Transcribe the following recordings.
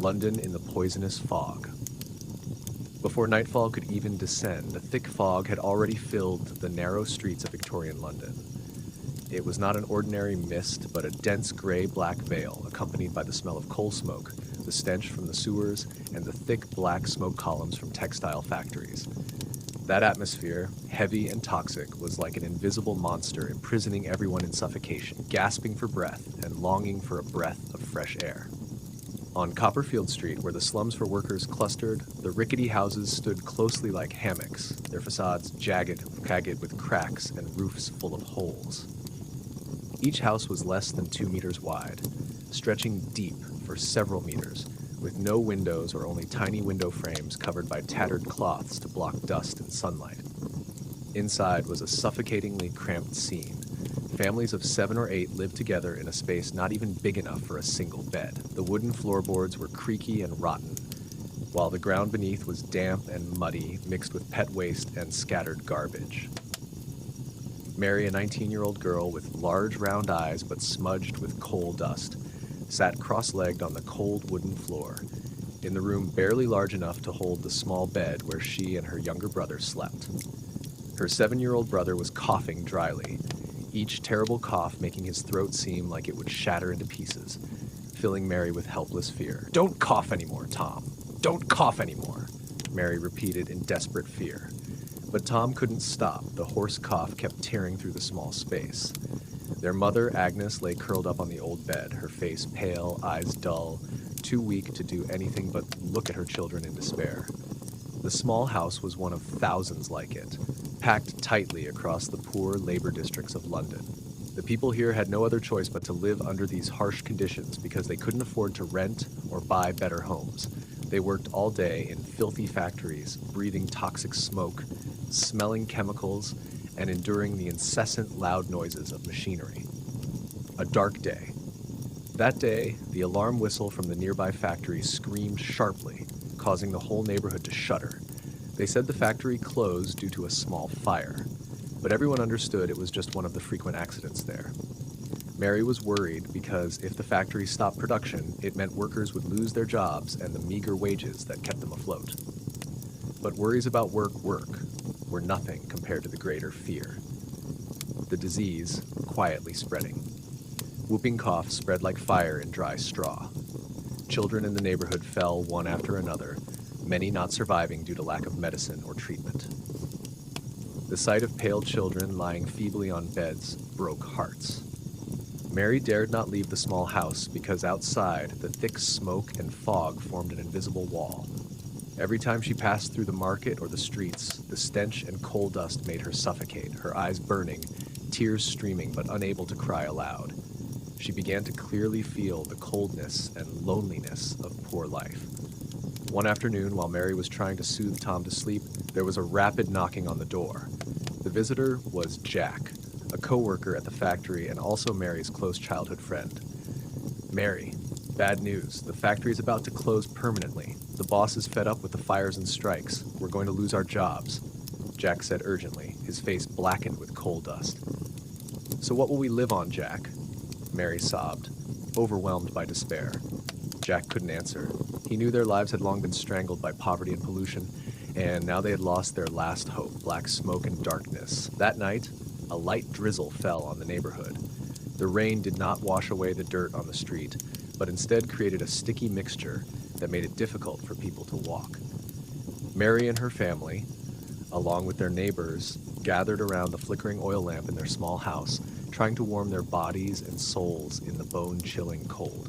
London in the poisonous fog. Before nightfall could even descend, a thick fog had already filled the narrow streets of Victorian London. It was not an ordinary mist, but a dense gray-black veil, accompanied by the smell of coal smoke, the stench from the sewers, and the thick black smoke columns from textile factories. That atmosphere, heavy and toxic, was like an invisible monster imprisoning everyone in suffocation, gasping for breath and longing for a breath of fresh air. On Copperfield Street, where the slums for workers clustered, the rickety houses stood closely like hammocks, their facades jagged with cracks and roofs full of holes. Each house was less than 2 meters wide, stretching deep for several meters, with no windows or only tiny window frames covered by tattered cloths to block dust and sunlight. Inside was a suffocatingly cramped scene. Families of 7 or 8 lived together in a space not even big enough for a single bed. The wooden floorboards were creaky and rotten, while the ground beneath was damp and muddy, mixed with pet waste and scattered garbage. Mary, a 19-year-old girl with large round eyes but smudged with coal dust, sat cross-legged on the cold wooden floor, in the room barely large enough to hold the small bed where she and her younger brother slept. Her 7-year-old brother was coughing dryly, each terrible cough making his throat seem like it would shatter into pieces, filling Mary with helpless fear. "Don't cough anymore, Tom. Don't cough anymore," Mary repeated in desperate fear. But Tom couldn't stop. The hoarse cough kept tearing through the small space. Their mother, Agnes, lay curled up on the old bed, her face pale, eyes dull, too weak to do anything but look at her children in despair. The small house was one of thousands like it, packed tightly across the poor labor districts of London. The people here had no other choice but to live under these harsh conditions because they couldn't afford to rent or buy better homes. They worked all day in filthy factories, breathing toxic smoke, smelling chemicals, and enduring the incessant loud noises of machinery. A dark day. That day, the alarm whistle from the nearby factory screamed sharply, causing the whole neighborhood to shudder. They said the factory closed due to a small fire, but everyone understood it was just one of the frequent accidents there. Mary was worried because if the factory stopped production, it meant workers would lose their jobs and the meager wages that kept them afloat. But worries about work were nothing compared to the greater fear. The disease quietly spreading. Whooping cough spread like fire in dry straw. Children in the neighborhood fell one after another, many not surviving due to lack of medicine or treatment. The sight of pale children lying feebly on beds broke hearts. Mary dared not leave the small house because outside, the thick smoke and fog formed an invisible wall. Every time she passed through the market or the streets, the stench and coal dust made her suffocate, her eyes burning, tears streaming but unable to cry aloud. She began to clearly feel the coldness and loneliness of poor life. One afternoon, while Mary was trying to soothe Tom to sleep, there was a rapid knocking on the door. The visitor was Jack, a co-worker at the factory and also Mary's close childhood friend. "Mary, bad news. The factory is about to close permanently. The boss is fed up with the fires and strikes. We're going to lose our jobs," Jack said urgently, his face blackened with coal dust. "So what will we live on, Jack?" Mary sobbed, overwhelmed by despair. Jack couldn't answer. He knew their lives had long been strangled by poverty and pollution, and now they had lost their last hope, black smoke and darkness. That night, a light drizzle fell on the neighborhood. The rain did not wash away the dirt on the street, but instead created a sticky mixture that made it difficult for people to walk. Mary and her family, along with their neighbors, gathered around the flickering oil lamp in their small house, trying to warm their bodies and souls in the bone-chilling cold.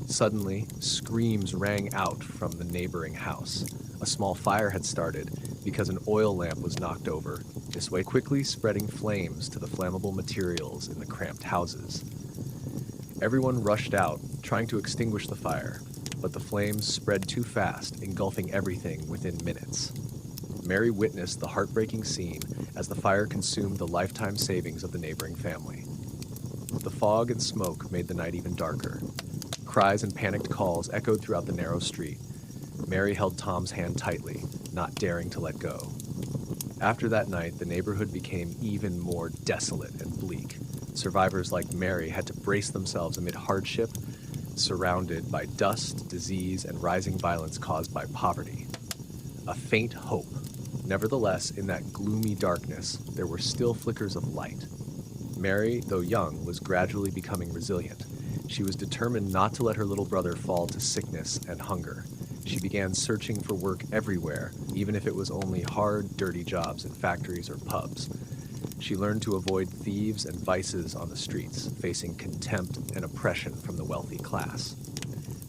Suddenly, screams rang out from the neighboring house. A small fire had started because an oil lamp was knocked over, this way quickly spreading flames to the flammable materials in the cramped houses. Everyone rushed out, trying to extinguish the fire, but the flames spread too fast, engulfing everything within minutes. Mary witnessed the heartbreaking scene as the fire consumed the lifetime savings of the neighboring family. The fog and smoke made the night even darker. Cries and panicked calls echoed throughout the narrow street. Mary held Tom's hand tightly, not daring to let go. After that night, the neighborhood became even more desolate and bleak. Survivors like Mary had to brace themselves amid hardship, surrounded by dust, disease, and rising violence caused by poverty. A faint hope. Nevertheless, in that gloomy darkness, there were still flickers of light. Mary, though young, was gradually becoming resilient. She was determined not to let her little brother fall to sickness and hunger. She began searching for work everywhere, even if it was only hard, dirty jobs in factories or pubs. She learned to avoid thieves and vices on the streets, facing contempt and oppression from the wealthy class.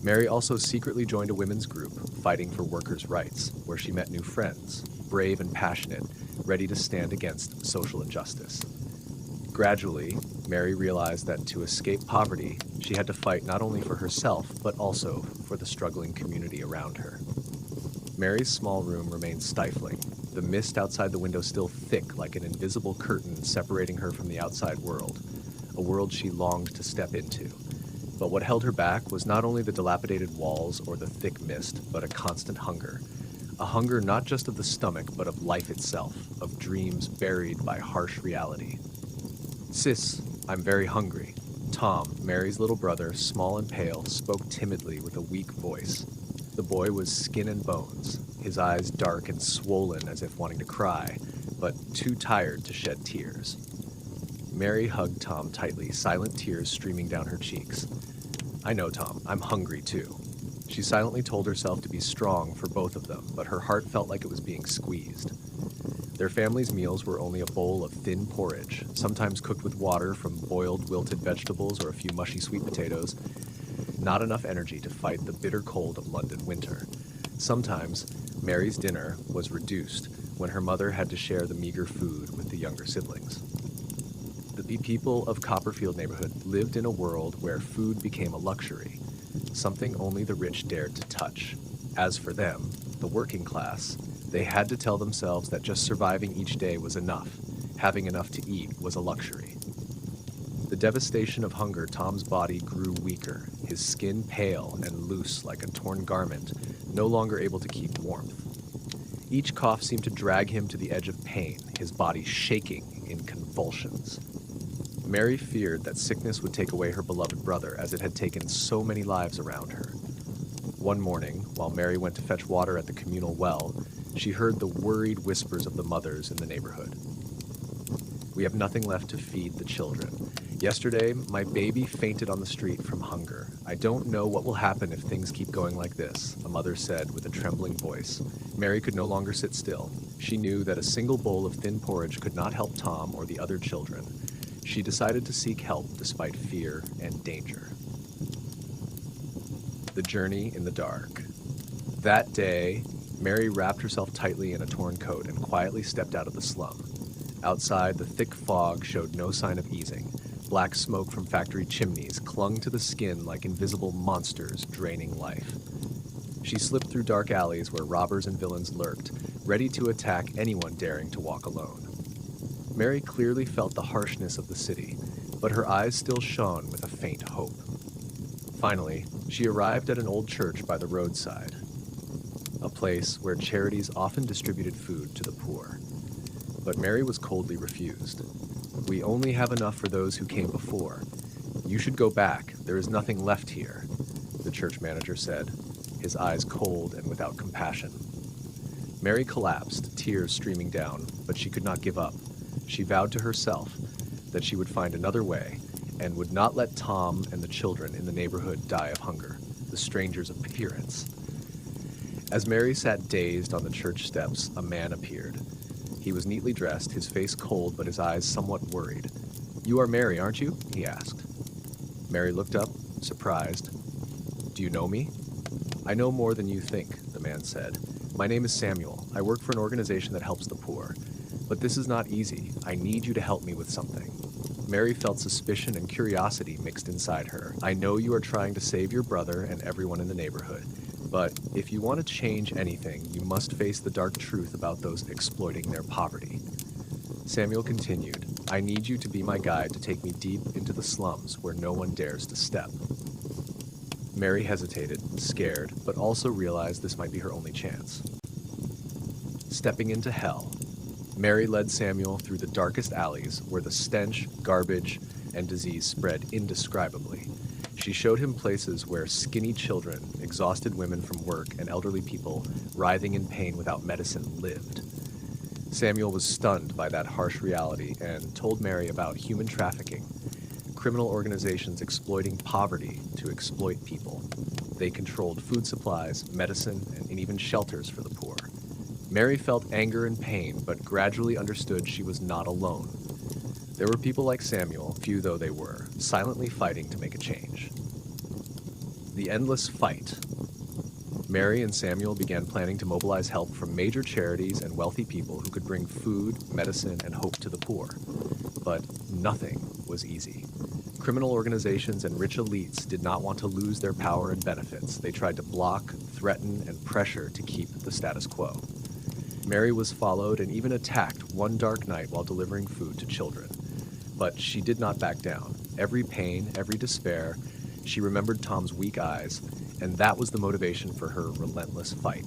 Mary also secretly joined a women's group, fighting for workers' rights, where she met new friends, brave and passionate, ready to stand against social injustice. Gradually, Mary realized that to escape poverty, she had to fight not only for herself, but also for the struggling community around her. Mary's small room remained stifling, the mist outside the window still thick like an invisible curtain separating her from the outside world, a world she longed to step into. But what held her back was not only the dilapidated walls or the thick mist, but a constant hunger. A hunger not just of the stomach, but of life itself, of dreams buried by harsh reality. "Sis, I'm very hungry." Tom, Mary's little brother, small and pale, spoke timidly with a weak voice. The boy was skin and bones, his eyes dark and swollen as if wanting to cry, but too tired to shed tears. Mary hugged Tom tightly, silent tears streaming down her cheeks. "I know, Tom, I'm hungry too." She silently told herself to be strong for both of them, but her heart felt like it was being squeezed. Their family's meals were only a bowl of thin porridge, sometimes cooked with water from boiled, wilted vegetables or a few mushy sweet potatoes. Not enough energy to fight the bitter cold of London winter. Sometimes, Mary's dinner was reduced when her mother had to share the meager food with the younger siblings. The people of Copperfield neighborhood lived in a world where food became a luxury, something only the rich dared to touch. As for them, the working class, they had to tell themselves that just surviving each day was enough. Having enough to eat was a luxury. The devastation of hunger, Tom's body grew weaker, his skin pale and loose like a torn garment, no longer able to keep warmth. Each cough seemed to drag him to the edge of pain, his body shaking in convulsions. Mary feared that sickness would take away her beloved brother, as it had taken so many lives around her. One morning, while Mary went to fetch water at the communal well, she heard the worried whispers of the mothers in the neighborhood. "We have nothing left to feed the children. Yesterday, my baby fainted on the street from hunger. I don't know what will happen if things keep going like this," a mother said with a trembling voice. Mary could no longer sit still. She knew that a single bowl of thin porridge could not help Tom or the other children. She decided to seek help despite fear and danger. The journey in the dark. That day, Mary wrapped herself tightly in a torn coat and quietly stepped out of the slum. Outside, the thick fog showed no sign of easing. Black smoke from factory chimneys clung to the skin like invisible monsters draining life. She slipped through dark alleys where robbers and villains lurked, ready to attack anyone daring to walk alone. Mary clearly felt the harshness of the city, but her eyes still shone with a faint hope. Finally, she arrived at an old church by the roadside, a place where charities often distributed food to the poor. But Mary was coldly refused. "We only have enough for those who came before. You should go back. There is nothing left here," the church manager said, his eyes cold and without compassion. Mary collapsed, tears streaming down, but she could not give up. She vowed to herself that she would find another way and would not let Tom and the children in the neighborhood die of hunger, the stranger's appearance. As Mary sat dazed on the church steps, a man appeared. He was neatly dressed, his face cold but his eyes somewhat worried. "You are Mary, aren't you?" he asked. Mary looked up, surprised. "Do you know me?" "I know more than you think," the man said. "My name is Samuel. I work for an organization that helps the poor. But this is not easy. I need you to help me with something." Mary felt suspicion and curiosity mixed inside her. "I know you are trying to save your brother and everyone in the neighborhood. But if you want to change anything, you must face the dark truth about those exploiting their poverty." Samuel continued, "I need you to be my guide to take me deep into the slums where no one dares to step." Mary hesitated, scared, but also realized this might be her only chance. Stepping into hell, Mary led Samuel through the darkest alleys where the stench, garbage, and disease spread indescribably. She showed him places where skinny children, exhausted women from work, and elderly people writhing in pain without medicine lived. Samuel was stunned by that harsh reality and told Mary about human trafficking, criminal organizations exploiting poverty to exploit people. They controlled food supplies, medicine, and even shelters for the poor. Mary felt anger and pain, but gradually understood she was not alone. There were people like Samuel, few though they were, silently fighting to make a change. The endless fight. Mary and Samuel began planning to mobilize help from major charities and wealthy people who could bring food, medicine, and hope to the poor. But nothing was easy. Criminal organizations and rich elites did not want to lose their power and benefits. They tried to block, threaten, and pressure to keep the status quo. Mary was followed and even attacked one dark night while delivering food to children. But she did not back down. Every pain, every despair, she remembered Tom's weak eyes, and that was the motivation for her relentless fight.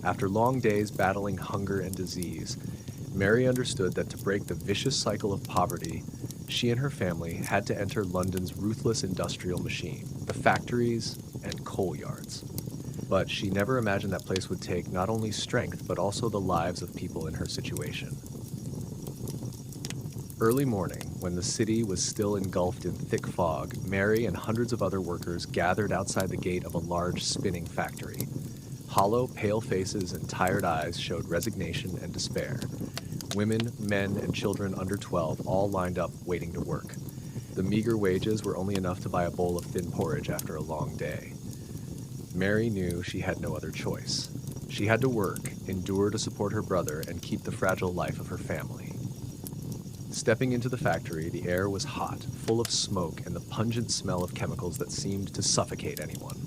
After long days battling hunger and disease, Mary understood that to break the vicious cycle of poverty, she and her family had to enter London's ruthless industrial machine, the factories and coal yards. But she never imagined that place would take not only strength, but also the lives of people in her situation. Early morning, when the city was still engulfed in thick fog, Mary and hundreds of other workers gathered outside the gate of a large spinning factory. Hollow, pale faces and tired eyes showed resignation and despair. Women, men, and children under 12 all lined up waiting to work. The meager wages were only enough to buy a bowl of thin porridge after a long day. Mary knew she had no other choice. She had to work, endure to support her brother, and keep the fragile life of her family. Stepping into the factory, the air was hot, full of smoke and the pungent smell of chemicals that seemed to suffocate anyone.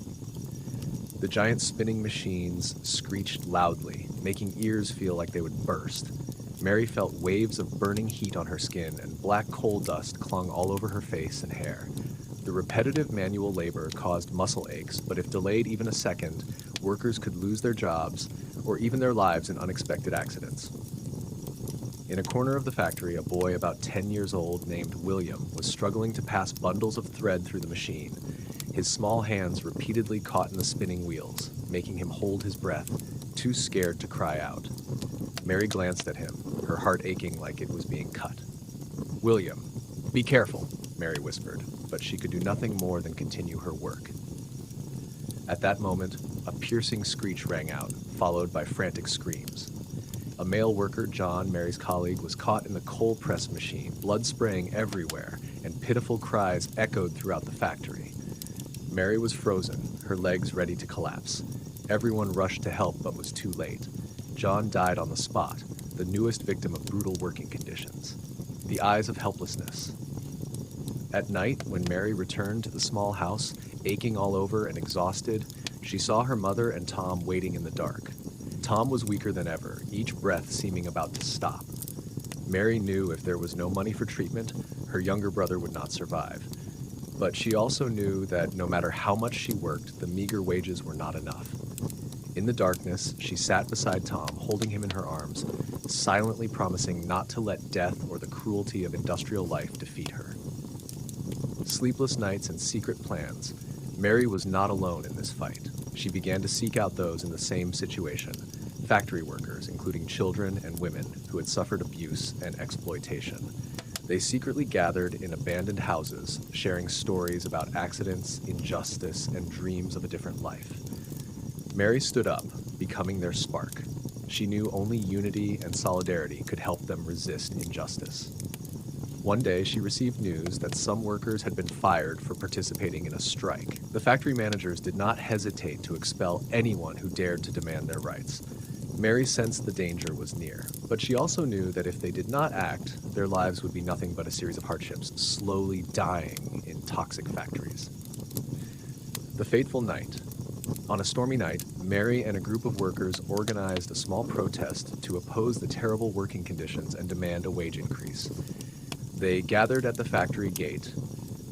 The giant spinning machines screeched loudly, making ears feel like they would burst. Mary felt waves of burning heat on her skin, and black coal dust clung all over her face and hair. The repetitive manual labor caused muscle aches, but if delayed even a second, workers could lose their jobs or even their lives in unexpected accidents. In a corner of the factory, a boy about 10 years old named William was struggling to pass bundles of thread through the machine. His small hands repeatedly caught in the spinning wheels, making him hold his breath, too scared to cry out. Mary glanced at him, her heart aching like it was being cut. "William, be careful," Mary whispered, but she could do nothing more than continue her work. At that moment, a piercing screech rang out, followed by frantic screams. A male worker, John, Mary's colleague, was caught in the coal press machine, blood spraying everywhere, and pitiful cries echoed throughout the factory. Mary was frozen, her legs ready to collapse. Everyone rushed to help but was too late. John died on the spot, the newest victim of brutal working conditions. The eyes of helplessness. At night, when Mary returned to the small house, aching all over and exhausted, she saw her mother and Tom waiting in the dark. Tom was weaker than ever, each breath seeming about to stop. Mary knew if there was no money for treatment, her younger brother would not survive. But she also knew that no matter how much she worked, the meager wages were not enough. In the darkness, she sat beside Tom, holding him in her arms, silently promising not to let death or the cruelty of industrial life defeat her. Sleepless nights and secret plans, Mary was not alone in this fight. She began to seek out those in the same situation, factory workers, including children and women who had suffered abuse and exploitation. They secretly gathered in abandoned houses, sharing stories about accidents, injustice, and dreams of a different life. Mary stood up, becoming their spark. She knew only unity and solidarity could help them resist injustice. One day, she received news that some workers had been fired for participating in a strike. The factory managers did not hesitate to expel anyone who dared to demand their rights. Mary sensed the danger was near, but she also knew that if they did not act, their lives would be nothing but a series of hardships, slowly dying in toxic factories. The fateful night. On a stormy night, Mary and a group of workers organized a small protest to oppose the terrible working conditions and demand a wage increase. They gathered at the factory gate,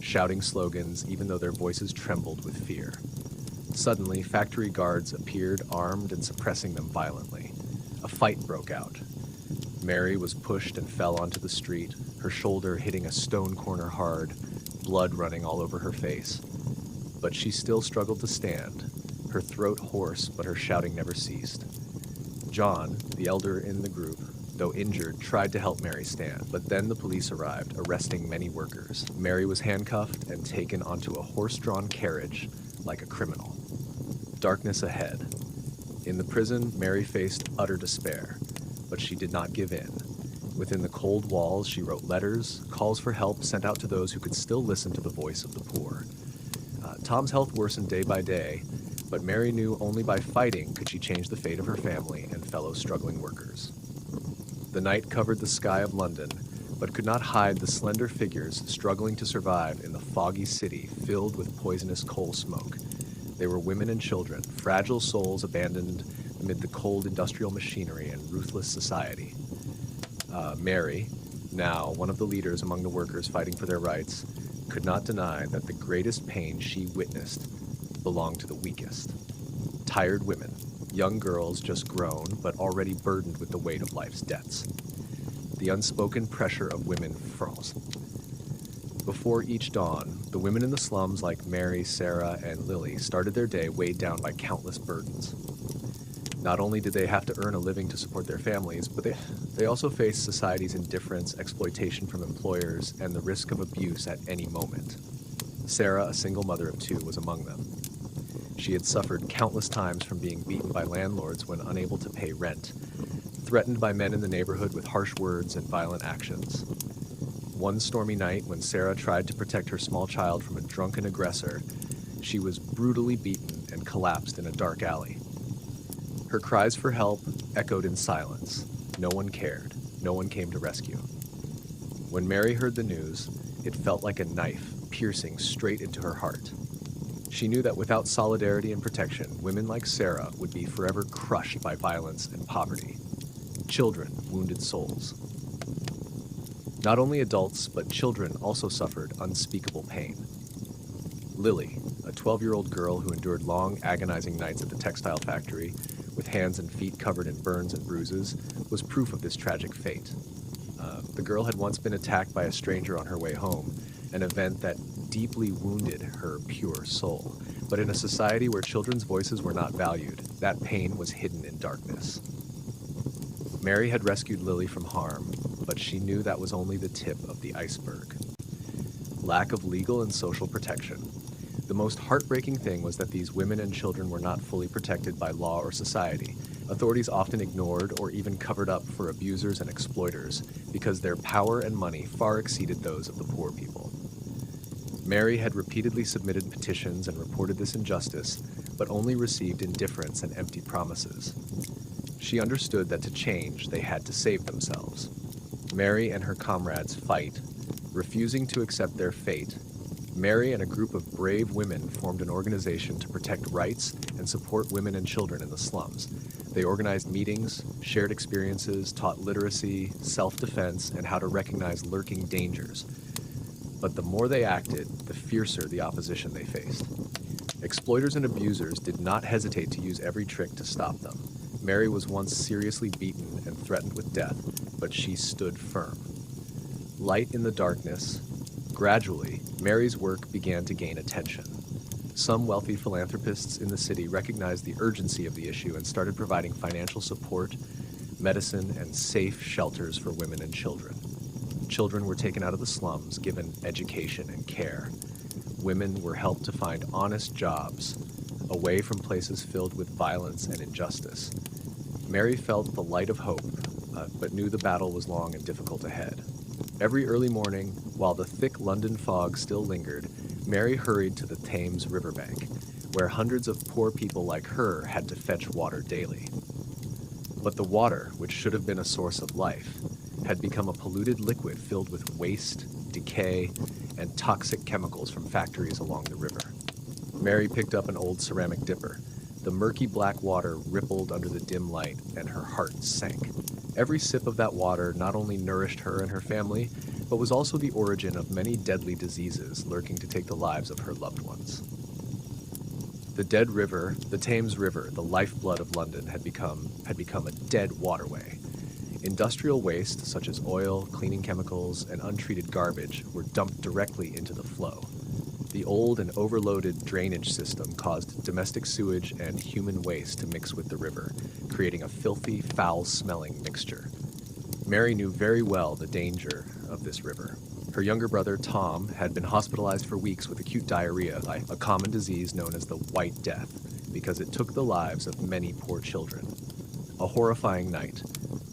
shouting slogans even though their voices trembled with fear. Suddenly, factory guards appeared, armed and suppressing them violently. A fight broke out. Mary was pushed and fell onto the street, her shoulder hitting a stone corner hard, blood running all over her face. but she still struggled to stand, her throat hoarse, but her shouting never ceased. John, the elder in the group, though injured, tried to help Mary stand, but then the police arrived, arresting many workers. Mary was handcuffed and taken onto a horse-drawn carriage like a criminal. Darkness ahead. In the prison, Mary faced utter despair, but she did not give in. Within the cold walls, she wrote letters, calls for help sent out to those who could still listen to the voice of the poor. Tom's health worsened day by day, but Mary knew only by fighting could she change the fate of her family and fellow struggling workers. The night covered the sky of London, but could not hide the slender figures struggling to survive in the foggy city filled with poisonous coal smoke. They were women and children, fragile souls abandoned amid the cold industrial machinery and ruthless society. Mary, now one of the leaders among the workers fighting for their rights, could not deny that the greatest pain she witnessed belonged to the weakest. Tired women, young girls just grown but already burdened with the weight of life's debts. The unspoken pressure of women froze. Before each dawn, the women in the slums like Mary, Sarah, and Lily started their day weighed down by countless burdens. Not only did they have to earn a living to support their families, but they also faced society's indifference, exploitation from employers, and the risk of abuse at any moment. Sarah, a single mother of two, was among them. She had suffered countless times from being beaten by landlords when unable to pay rent, threatened by men in the neighborhood with harsh words and violent actions. One stormy night, when Sarah tried to protect her small child from a drunken aggressor, she was brutally beaten and collapsed in a dark alley. Her cries for help echoed in silence. No one cared. No one came to rescue. When Mary heard the news, it felt like a knife piercing straight into her heart. She knew that without solidarity and protection, women like Sarah would be forever crushed by violence and poverty. Children, wounded souls. Not only adults, but children also suffered unspeakable pain. Lily, a 12-year-old girl who endured long, agonizing nights at the textile factory, with hands and feet covered in burns and bruises, was proof of this tragic fate. The girl had once been attacked by a stranger on her way home, an event that deeply wounded her pure soul. But in a society where children's voices were not valued, that pain was hidden in darkness. Mary had rescued Lily from harm, but she knew that was only the tip of the iceberg. Lack of legal and social protection. The most heartbreaking thing was that these women and children were not fully protected by law or society. Authorities often ignored or even covered up for abusers and exploiters because their power and money far exceeded those of the poor people. Mary had repeatedly submitted petitions and reported this injustice, but only received indifference and empty promises. She understood that to change, they had to save themselves. Mary and her comrades fight, refusing to accept their fate. Mary and a group of brave women formed an organization to protect rights and support women and children in the slums. They organized meetings, shared experiences, taught literacy, self-defense, and how to recognize lurking dangers. But the more they acted, the fiercer the opposition they faced. Exploiters and abusers did not hesitate to use every trick to stop them. Mary was once seriously beaten and threatened with death, but she stood firm. Light in the darkness. Gradually, Mary's work began to gain attention. Some wealthy philanthropists in the city recognized the urgency of the issue and started providing financial support, medicine, and safe shelters for women and children. Children were taken out of the slums, given education and care. Women were helped to find honest jobs, away from places filled with violence and injustice. Mary felt the light of hope, but knew the battle was long and difficult ahead. Every early morning, while the thick London fog still lingered, Mary hurried to the Thames riverbank, where hundreds of poor people like her had to fetch water daily. But the water, which should have been a source of life, had become a polluted liquid filled with waste, decay, and toxic chemicals from factories along the river. Mary picked up an old ceramic dipper. The murky black water rippled under the dim light, and her heart sank. Every sip of that water not only nourished her and her family, but was also the origin of many deadly diseases lurking to take the lives of her loved ones. The dead river, the Thames River, the lifeblood of London, had become a dead waterway. Industrial waste, such as oil, cleaning chemicals, and untreated garbage, were dumped directly into the flow. The The old and overloaded drainage system caused domestic sewage and human waste to mix with the river, creating a filthy, foul-smelling mixture. Mary knew very well the danger of this river. Her younger brother, Tom, had been hospitalized for weeks with acute diarrhea, a common disease known as the White Death, because it took the lives of many poor children. A horrifying night.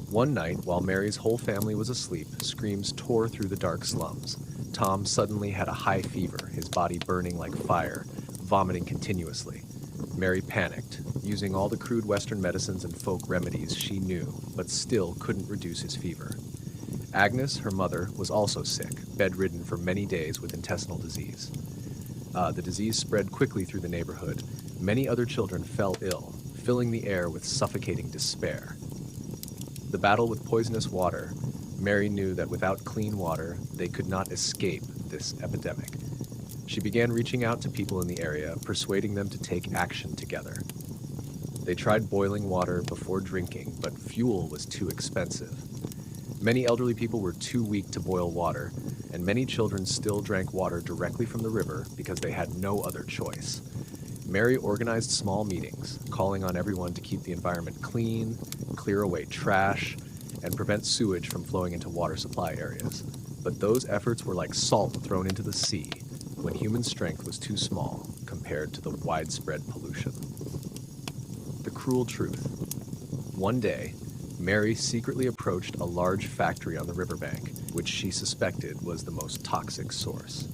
One night, while Mary's whole family was asleep, screams tore through the dark slums. Tom suddenly had a high fever, his body burning like fire, vomiting continuously. Mary panicked, using all the crude Western medicines and folk remedies she knew, but still couldn't reduce his fever. Agnes, her mother, was also sick, bedridden for many days with intestinal disease. The disease spread quickly through the neighborhood. Many other children fell ill, filling the air with suffocating despair. The battle with poisonous water, Mary knew that without clean water, they could not escape this epidemic. She began reaching out to people in the area, persuading them to take action together. They tried boiling water before drinking, but fuel was too expensive. Many elderly people were too weak to boil water, and many children still drank water directly from the river because they had no other choice. Mary organized small meetings, calling on everyone to keep the environment clean, clear away trash, and prevent sewage from flowing into water supply areas. But those efforts were like salt thrown into the sea when human strength was too small compared to the widespread pollution. The cruel truth. One day, Mary secretly approached a large factory on the riverbank, which she suspected was the most toxic source.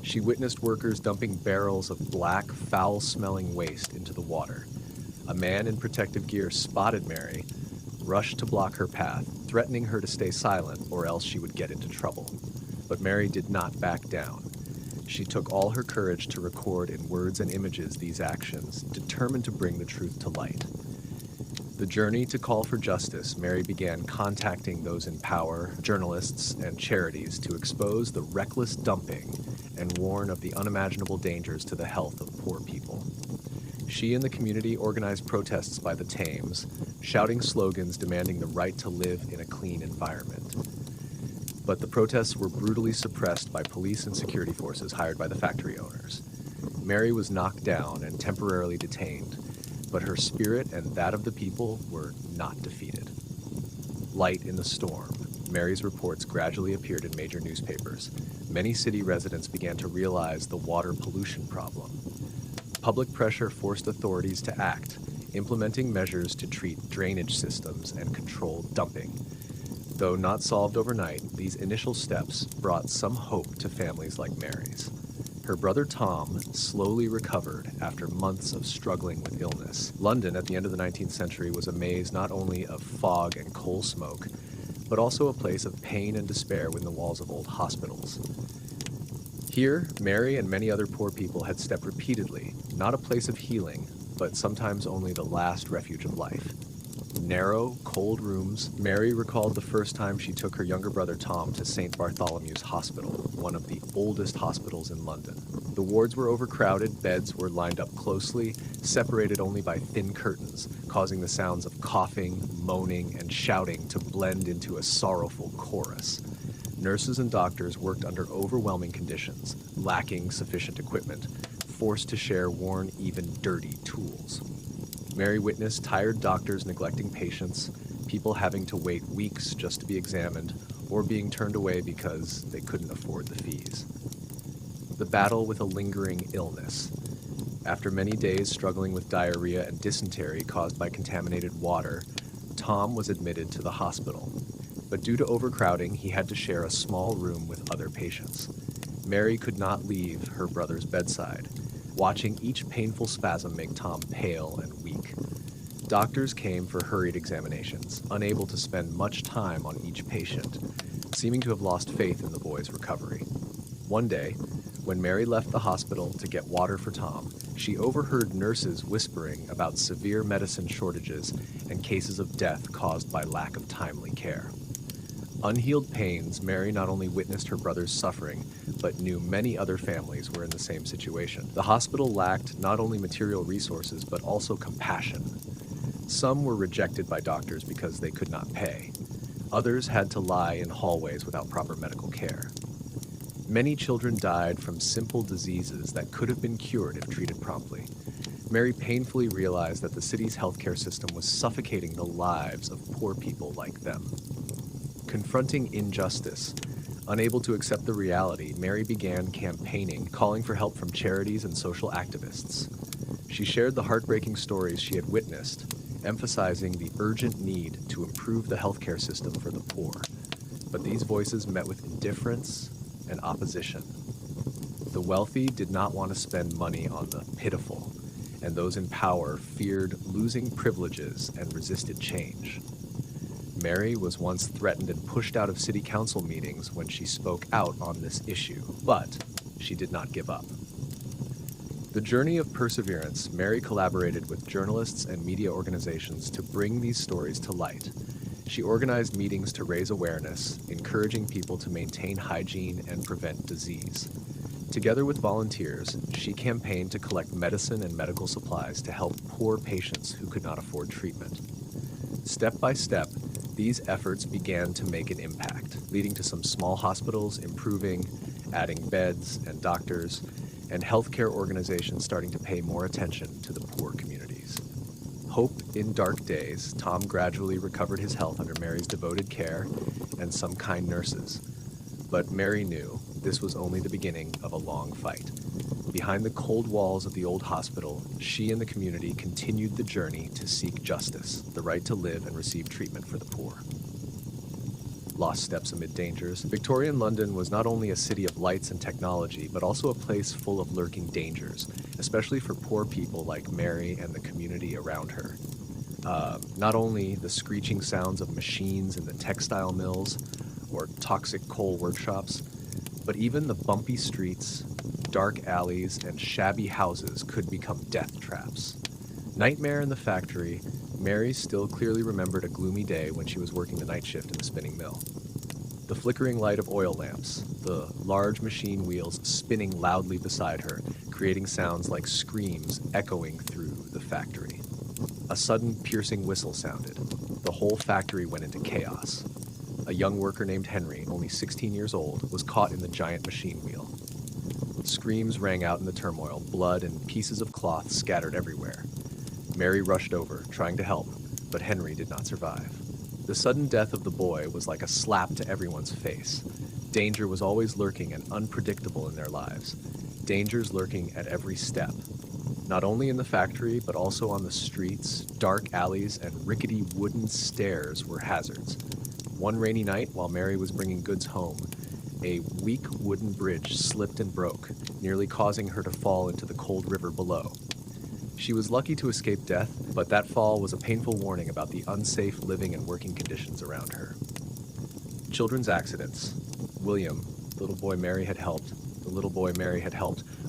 She witnessed workers dumping barrels of black, foul-smelling waste into the water. A man in protective gear spotted Mary, rushed to block her path, threatening her to stay silent or else she would get into trouble. But Mary did not back down. She took all her courage to record in words and images these actions, determined to bring the truth to light. The journey to call for justice, Mary began contacting those in power, journalists, and charities to expose the reckless dumping and warn of the unimaginable dangers to the health of poor people. She and the community organized protests by the Thames, shouting slogans demanding the right to live in a clean environment. But the protests were brutally suppressed by police and security forces hired by the factory owners. Mary was knocked down and temporarily detained, but her spirit and that of the people were not defeated. Light in the storm, Mary's reports gradually appeared in major newspapers. Many city residents began to realize the water pollution problem. Public pressure forced authorities to act, implementing measures to treat drainage systems and control dumping. Though not solved overnight, these initial steps brought some hope to families like Mary's. Her brother Tom slowly recovered after months of struggling with illness. London at the end of the 19th century was a maze not only of fog and coal smoke, but also a place of pain and despair within the walls of old hospitals. Here, Mary and many other poor people had stepped repeatedly, not a place of healing, but sometimes only the last refuge of life. Narrow, cold rooms, Mary recalled the first time she took her younger brother Tom to St. Bartholomew's Hospital, one of the oldest hospitals in London. The wards were overcrowded, beds were lined up closely, separated only by thin curtains, causing the sounds of coughing, moaning, and shouting to blend into a sorrowful chorus. Nurses and doctors worked under overwhelming conditions, lacking sufficient equipment, forced to share worn, even dirty tools. Mary witnessed tired doctors neglecting patients, people having to wait weeks just to be examined, or being turned away because they couldn't afford the fees. The battle with a lingering illness. After many days struggling with diarrhea and dysentery caused by contaminated water, Tom was admitted to the hospital. But due to overcrowding, he had to share a small room with other patients. Mary could not leave her brother's bedside, watching each painful spasm make Tom pale and weak. Doctors came for hurried examinations, unable to spend much time on each patient, seeming to have lost faith in the boy's recovery. One day, when Mary left the hospital to get water for Tom, she overheard nurses whispering about severe medicine shortages and cases of death caused by lack of timely care. Unhealed pains, Mary not only witnessed her brother's suffering, but knew many other families were in the same situation. The hospital lacked not only material resources, but also compassion. Some were rejected by doctors because they could not pay. Others had to lie in hallways without proper medical care. Many children died from simple diseases that could have been cured if treated promptly. Mary painfully realized that the city's healthcare system was suffocating the lives of poor people like them. Confronting injustice, unable to accept the reality, Mary began campaigning, calling for help from charities and social activists. She shared the heartbreaking stories she had witnessed, emphasizing the urgent need to improve the healthcare system for the poor. But these voices met with indifference and opposition. The wealthy did not want to spend money on the pitiful, and those in power feared losing privileges and resisted change. Mary was once threatened and pushed out of city council meetings when she spoke out on this issue, but she did not give up. The journey of perseverance, Mary collaborated with journalists and media organizations to bring these stories to light. She organized meetings to raise awareness, encouraging people to maintain hygiene and prevent disease. Together with volunteers, she campaigned to collect medicine and medical supplies to help poor patients who could not afford treatment. Step by step, these efforts began to make an impact, leading to some small hospitals improving, adding beds and doctors, and healthcare organizations starting to pay more attention to the poor communities. Hope in dark days, Tom gradually recovered his health under Mary's devoted care and some kind nurses. But Mary knew this was only the beginning of a long fight. Behind the cold walls of the old hospital, she and the community continued the journey to seek justice, the right to live and receive treatment for the poor. Lost steps amid dangers, Victorian London was not only a city of lights and technology, but also a place full of lurking dangers, especially for poor people like Mary and the community around her. Not only the screeching sounds of machines in the textile mills or toxic coal workshops, but even the bumpy streets, dark alleys, and shabby houses could become death traps. Nightmare in the factory, Mary still clearly remembered a gloomy day when she was working the night shift in the spinning mill. The flickering light of oil lamps, the large machine wheels spinning loudly beside her, creating sounds like screams echoing through the factory. A sudden piercing whistle sounded. The whole factory went into chaos. A young worker named Henry, only 16 years old, was caught in the giant machine wheel. Screams rang out in the turmoil, blood and pieces of cloth scattered everywhere. Mary rushed over, trying to help, but Henry did not survive. The sudden death of the boy was like a slap to everyone's face. Danger was always lurking and unpredictable in their lives. Dangers lurking at every step. Not only in the factory, but also on the streets, dark alleys, and rickety wooden stairs were hazards. One rainy night, while Mary was bringing goods home, a weak wooden bridge slipped and broke, nearly causing her to fall into the cold river below. She was lucky to escape death, but that fall was a painful warning about the unsafe living and working conditions around her. Children's accidents. William, the little boy Mary had helped,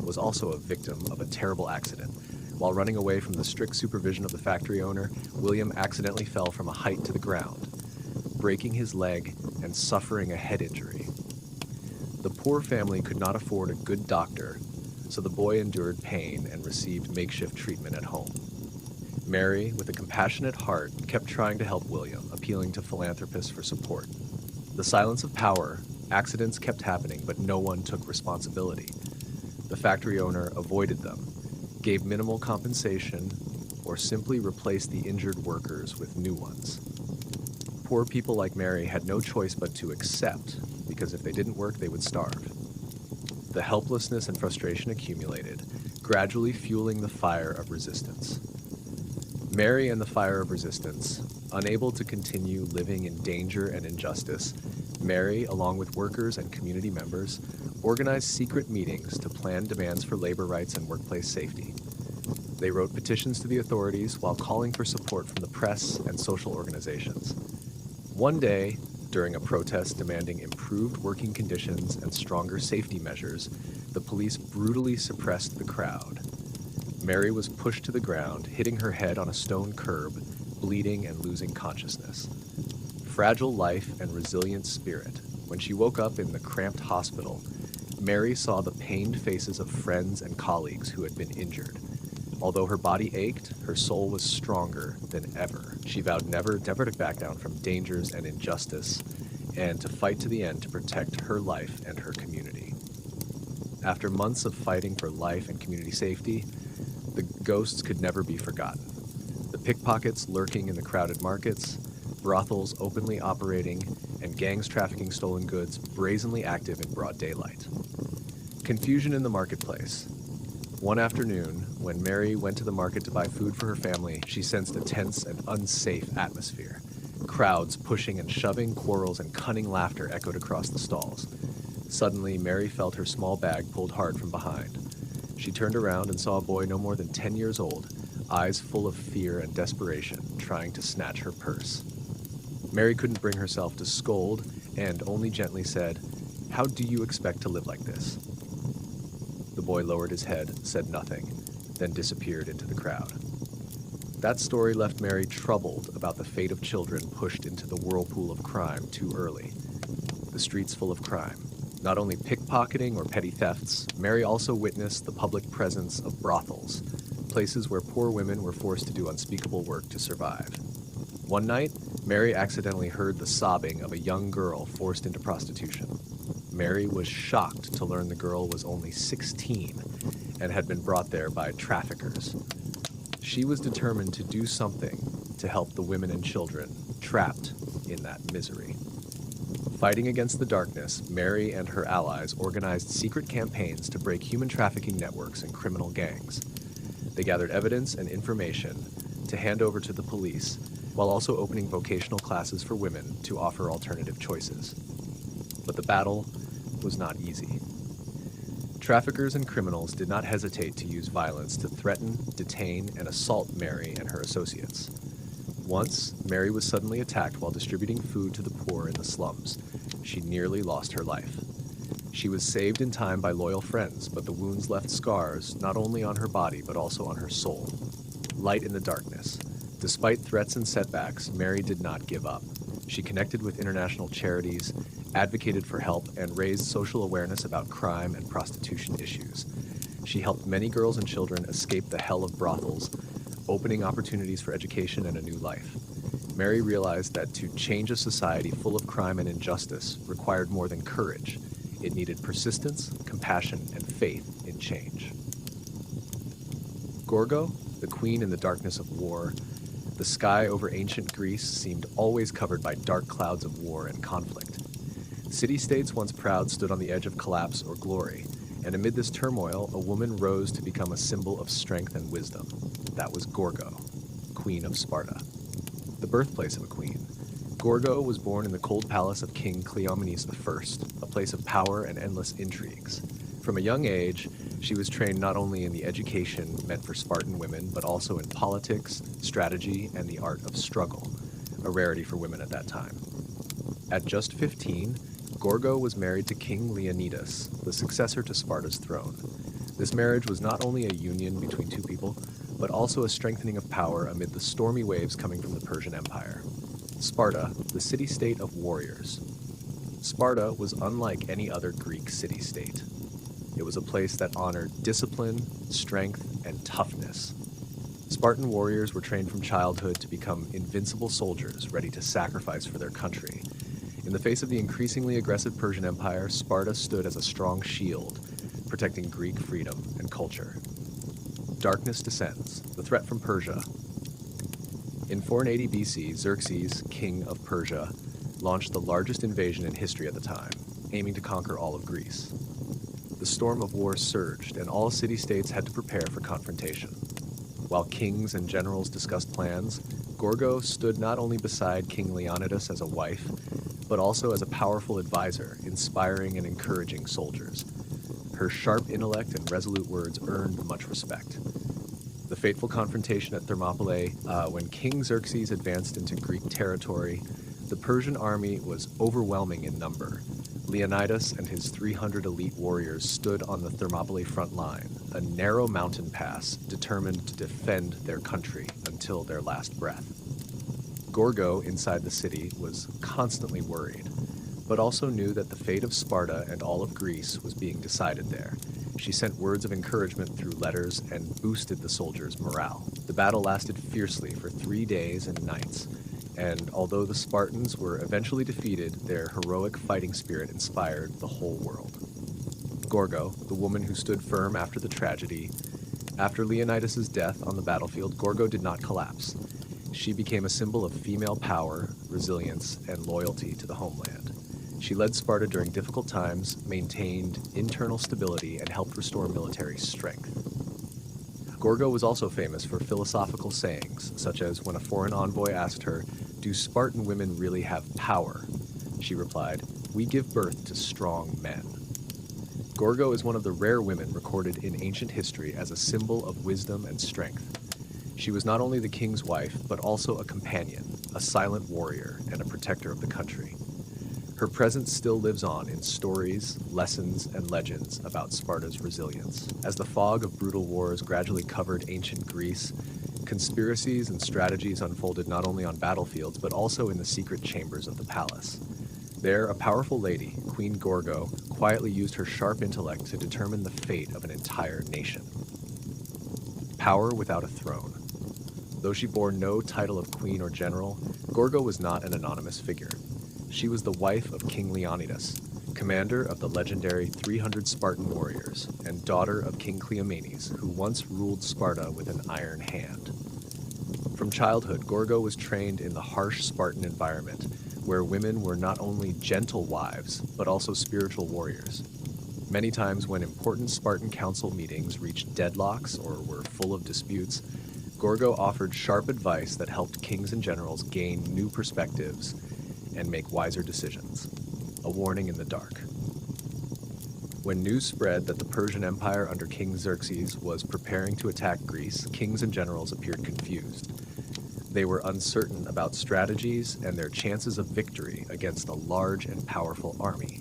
was also a victim of a terrible accident. While running away from the strict supervision of the factory owner, William accidentally fell from a height to the ground, breaking his leg and suffering a head injury. The poor family could not afford a good doctor, so the boy endured pain and received makeshift treatment at home. Mary, with a compassionate heart, kept trying to help William, appealing to philanthropists for support. The silence of power, accidents kept happening, but no one took responsibility. The factory owner avoided them, gave minimal compensation, or simply replaced the injured workers with new ones. Poor people like Mary had no choice but to accept, because if they didn't work, they would starve. The helplessness and frustration accumulated, gradually fueling the fire of resistance. Mary and the fire of resistance, unable to continue living in danger and injustice, Mary, along with workers and community members, organized secret meetings to plan demands for labor rights and workplace safety. They wrote petitions to the authorities while calling for support from the press and social organizations. One day, during a protest demanding improved working conditions and stronger safety measures, the police brutally suppressed the crowd. Mary was pushed to the ground, hitting her head on a stone curb, bleeding and losing consciousness. Fragile life and resilient spirit, when she woke up in the cramped hospital, Mary saw the pained faces of friends and colleagues who had been injured. Although her body ached, her soul was stronger than ever. She vowed never to back down from dangers and injustice, and to fight to the end to protect her life and her community. After months of fighting for life and community safety, the ghosts could never be forgotten. The pickpockets lurking in the crowded markets, brothels openly operating, and gangs trafficking stolen goods brazenly active in broad daylight. Confusion in the marketplace. One afternoon, when Mary went to the market to buy food for her family, she sensed a tense and unsafe atmosphere. Crowds pushing and shoving, quarrels and cunning laughter echoed across the stalls. Suddenly, Mary felt her small bag pulled hard from behind. She turned around and saw a boy no more than 10 years old, eyes full of fear and desperation, trying to snatch her purse. Mary couldn't bring herself to scold and only gently said, "How do you expect to live like this?" The boy lowered his head, said nothing, then disappeared into the crowd. That story left Mary troubled about the fate of children pushed into the whirlpool of crime too early. The streets full of crime. Not only pickpocketing or petty thefts, Mary also witnessed the public presence of brothels, places where poor women were forced to do unspeakable work to survive. One night, Mary accidentally heard the sobbing of a young girl forced into prostitution. Mary was shocked to learn the girl was only 16 and had been brought there by traffickers. She was determined to do something to help the women and children trapped in that misery. Fighting against the darkness, Mary and her allies organized secret campaigns to break human trafficking networks and criminal gangs. They gathered evidence and information to hand over to the police, while also opening vocational classes for women to offer alternative choices. But the battle was not easy. Traffickers and criminals did not hesitate to use violence to threaten, detain, and assault Mary and her associates. Once, Mary was suddenly attacked while distributing food to the poor in the slums. She nearly lost her life. She was saved in time by loyal friends, but the wounds left scars not only on her body but also on her soul. Light in the darkness. Despite threats and setbacks, Mary did not give up. She connected with international charities, advocated for help, and raised social awareness about crime and prostitution issues. She helped many girls and children escape the hell of brothels, opening opportunities for education and a new life. Mary realized that to change a society full of crime and injustice required more than courage. It needed persistence, compassion, and faith in change. Gorgo, the queen in the darkness of war, the sky over ancient Greece seemed always covered by dark clouds of war and conflict. City-states once proud stood on the edge of collapse or glory, and amid this turmoil, a woman rose to become a symbol of strength and wisdom. That was Gorgo, Queen of Sparta. The birthplace of a queen. Gorgo was born in the cold palace of King Cleomenes I, a place of power and endless intrigues. From a young age, she was trained not only in the education meant for Spartan women, but also in politics, strategy, and the art of struggle, a rarity for women at that time. At just 15, Gorgo was married to King Leonidas, the successor to Sparta's throne. This marriage was not only a union between two people, but also a strengthening of power amid the stormy waves coming from the Persian Empire. Sparta, the city-state of warriors. Sparta was unlike any other Greek city-state. It was a place that honored discipline, strength, and toughness. Spartan warriors were trained from childhood to become invincible soldiers ready to sacrifice for their country. In the face of the increasingly aggressive Persian Empire, Sparta stood as a strong shield, protecting Greek freedom and culture. Darkness descends, the threat from Persia. In 480 BC, Xerxes, king of Persia, launched the largest invasion in history at the time, aiming to conquer all of Greece. The storm of war surged, and all city-states had to prepare for confrontation. While kings and generals discussed plans, Gorgo stood not only beside King Leonidas as a wife, but also as a powerful advisor, inspiring and encouraging soldiers. Her sharp intellect and resolute words earned much respect. The fateful confrontation at Thermopylae, when King Xerxes advanced into Greek territory, the Persian army was overwhelming in number. Leonidas and his 300 elite warriors stood on the Thermopylae front line, a narrow mountain pass determined to defend their country until their last breath. Gorgo, inside the city, was constantly worried, but also knew that the fate of Sparta and all of Greece was being decided there. She sent words of encouragement through letters and boosted the soldiers' morale. The battle lasted fiercely for 3 days and nights, and although the Spartans were eventually defeated, their heroic fighting spirit inspired the whole world. Gorgo, the woman who stood firm after the tragedy. After Leonidas's death on the battlefield, Gorgo did not collapse. She became a symbol of female power, resilience, and loyalty to the homeland. She led Sparta during difficult times, maintained internal stability, and helped restore military strength. Gorgo was also famous for philosophical sayings, such as when a foreign envoy asked her, "Do Spartan women really have power?" She replied, "We give birth to strong men." Gorgo is one of the rare women recorded in ancient history as a symbol of wisdom and strength. She was not only the king's wife, but also a companion, a silent warrior, and a protector of the country. Her presence still lives on in stories, lessons, and legends about Sparta's resilience. As the fog of brutal wars gradually covered ancient Greece, conspiracies and strategies unfolded not only on battlefields, but also in the secret chambers of the palace. There, a powerful lady, Queen Gorgo, quietly used her sharp intellect to determine the fate of an entire nation. Power without a throne. Though she bore no title of queen or general, Gorgo was not an anonymous figure. She was the wife of King Leonidas, commander of the legendary 300 Spartan warriors, and daughter of King Cleomenes, who once ruled Sparta with an iron hand. From childhood, Gorgo was trained in the harsh Spartan environment, where women were not only gentle wives, but also spiritual warriors. Many times when important Spartan council meetings reached deadlocks or were full of disputes, Gorgo offered sharp advice that helped kings and generals gain new perspectives and make wiser decisions. A warning in the dark. When news spread that the Persian Empire under King Xerxes was preparing to attack Greece, kings and generals appeared confused. They were uncertain about strategies and their chances of victory against a large and powerful army.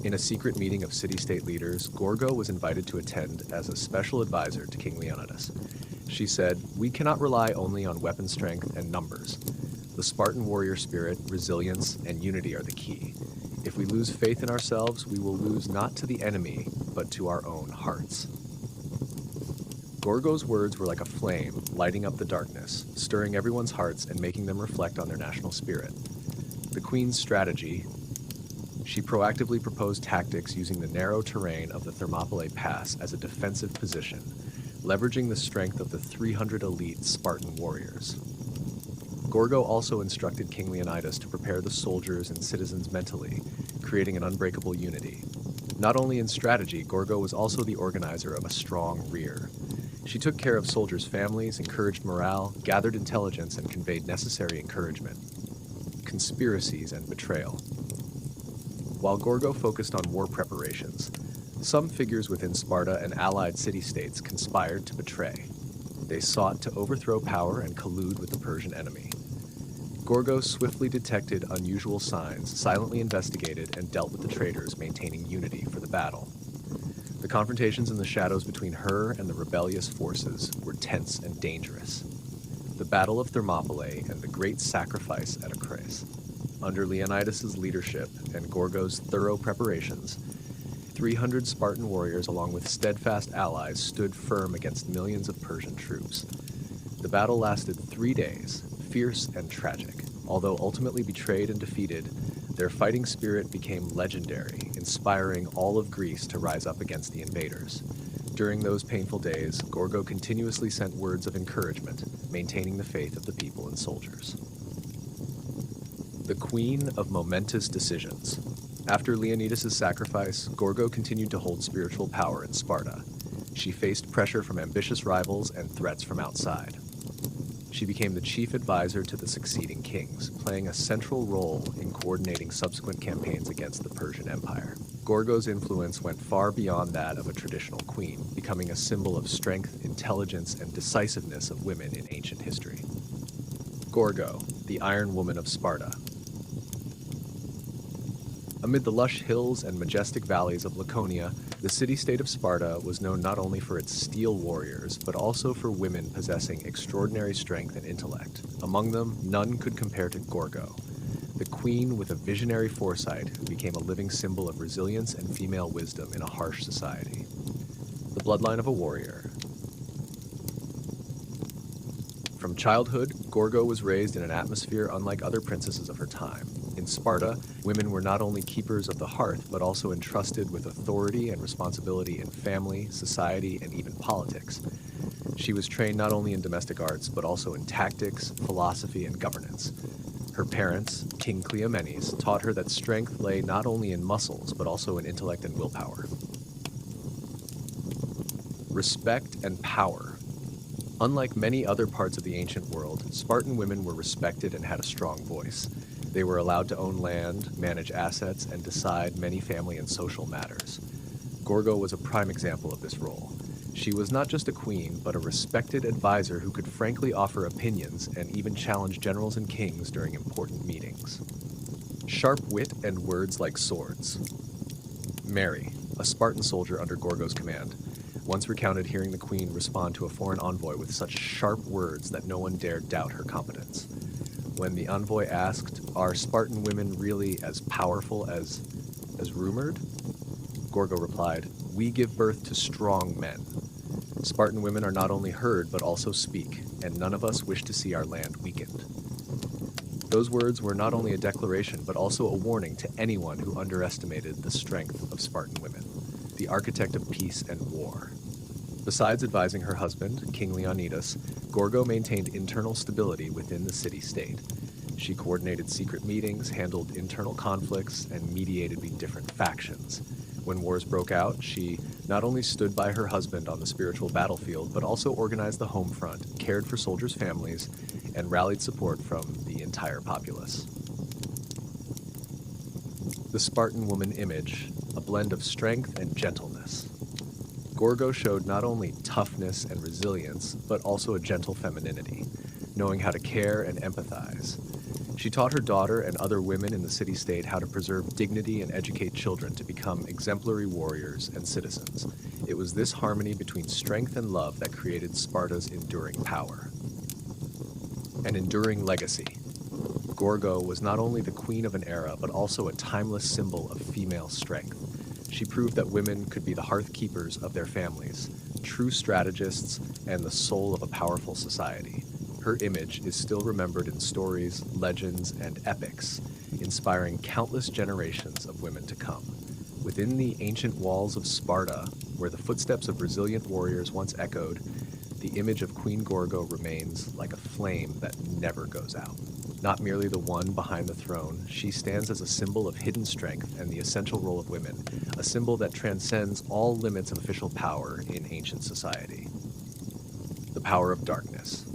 In a secret meeting of city-state leaders, Gorgo was invited to attend as a special advisor to King Leonidas. She said, "We cannot rely only on weapon strength and numbers. The Spartan warrior spirit, resilience, and unity are the key. If we lose faith in ourselves, we will lose not to the enemy, but to our own hearts." Gorgo's words were like a flame, lighting up the darkness, stirring everyone's hearts and making them reflect on their national spirit. The queen's strategy: she proactively proposed tactics using the narrow terrain of the Thermopylae Pass as a defensive position, leveraging the strength of the 300 elite Spartan warriors. Gorgo also instructed King Leonidas to prepare the soldiers and citizens mentally, creating an unbreakable unity. Not only in strategy, Gorgo was also the organizer of a strong rear. She took care of soldiers' families, encouraged morale, gathered intelligence, and conveyed necessary encouragement. Conspiracies and betrayal. While Gorgo focused on war preparations, some figures within Sparta and allied city-states conspired to betray. They sought to overthrow power and collude with the Persian enemy. Gorgo swiftly detected unusual signs, silently investigated, and dealt with the traitors, maintaining unity for the battle. The confrontations in the shadows between her and the rebellious forces were tense and dangerous. The Battle of Thermopylae and the great sacrifice at Acrae. Under Leonidas's leadership and Gorgo's thorough preparations, 300 Spartan warriors, along with steadfast allies, stood firm against millions of Persian troops. The battle lasted 3 days, fierce and tragic. Although ultimately betrayed and defeated, their fighting spirit became legendary, inspiring all of Greece to rise up against the invaders. During those painful days, Gorgo continuously sent words of encouragement, maintaining the faith of the people and soldiers. The Queen of Momentous Decisions. After Leonidas' sacrifice, Gorgo continued to hold spiritual power in Sparta. She faced pressure from ambitious rivals and threats from outside. She became the chief advisor to the succeeding kings, playing a central role in coordinating subsequent campaigns against the Persian Empire. Gorgo's influence went far beyond that of a traditional queen, becoming a symbol of strength, intelligence, and decisiveness of women in ancient history. Gorgo, the Iron Woman of Sparta. Amid the lush hills and majestic valleys of Laconia, the city-state of Sparta was known not only for its steel warriors, but also for women possessing extraordinary strength and intellect. Among them, none could compare to Gorgo, the queen with a visionary foresight who became a living symbol of resilience and female wisdom in a harsh society. The bloodline of a warrior. From childhood, Gorgo was raised in an atmosphere unlike other princesses of her time. In In Sparta, women were not only keepers of the hearth, but also entrusted with authority and responsibility in family, society, and even politics. She was trained not only in domestic arts, but also in tactics, philosophy, and governance. Her parents, King Cleomenes, taught her that strength lay not only in muscles, but also in intellect and willpower. Respect and power. Unlike many other parts of the ancient world, Spartan women were respected and had a strong voice. They were allowed to own land, manage assets, and decide many family and social matters. Gorgo was a prime example of this role. She was not just a queen, but a respected advisor who could frankly offer opinions and even challenge generals and kings during important meetings. Sharp wit and words like swords. Mary, a Spartan soldier under Gorgo's command, once recounted hearing the queen respond to a foreign envoy with such sharp words that no one dared doubt her competence. When the envoy asked, "Are Spartan women really as powerful as rumored?" Gorgo replied, "We give birth to strong men. Spartan women are not only heard, but also speak, and none of us wish to see our land weakened." Those words were not only a declaration, but also a warning to anyone who underestimated the strength of Spartan women, the architect of peace and war. Besides advising her husband, King Leonidas, Gorgo maintained internal stability within the city-state. She coordinated secret meetings, handled internal conflicts, and mediated between different factions. When wars broke out, she not only stood by her husband on the spiritual battlefield, but also organized the home front, cared for soldiers' families, and rallied support from the entire populace. The Spartan woman image, a blend of strength and gentleness. Gorgo showed not only toughness and resilience, but also a gentle femininity, knowing how to care and empathize. She taught her daughter and other women in the city-state how to preserve dignity and educate children to become exemplary warriors and citizens. It was this harmony between strength and love that created Sparta's enduring power. An enduring legacy. Gorgo was not only the queen of an era, but also a timeless symbol of female strength. She proved that women could be the hearth keepers of their families, true strategists, and the soul of a powerful society. Her image is still remembered in stories, legends, and epics, inspiring countless generations of women to come. Within the ancient walls of Sparta, where the footsteps of resilient warriors once echoed, the image of Queen Gorgo remains like a flame that never goes out. Not merely the one behind the throne, she stands as a symbol of hidden strength and the essential role of women, a symbol that transcends all limits of official power in ancient society. The power of darkness.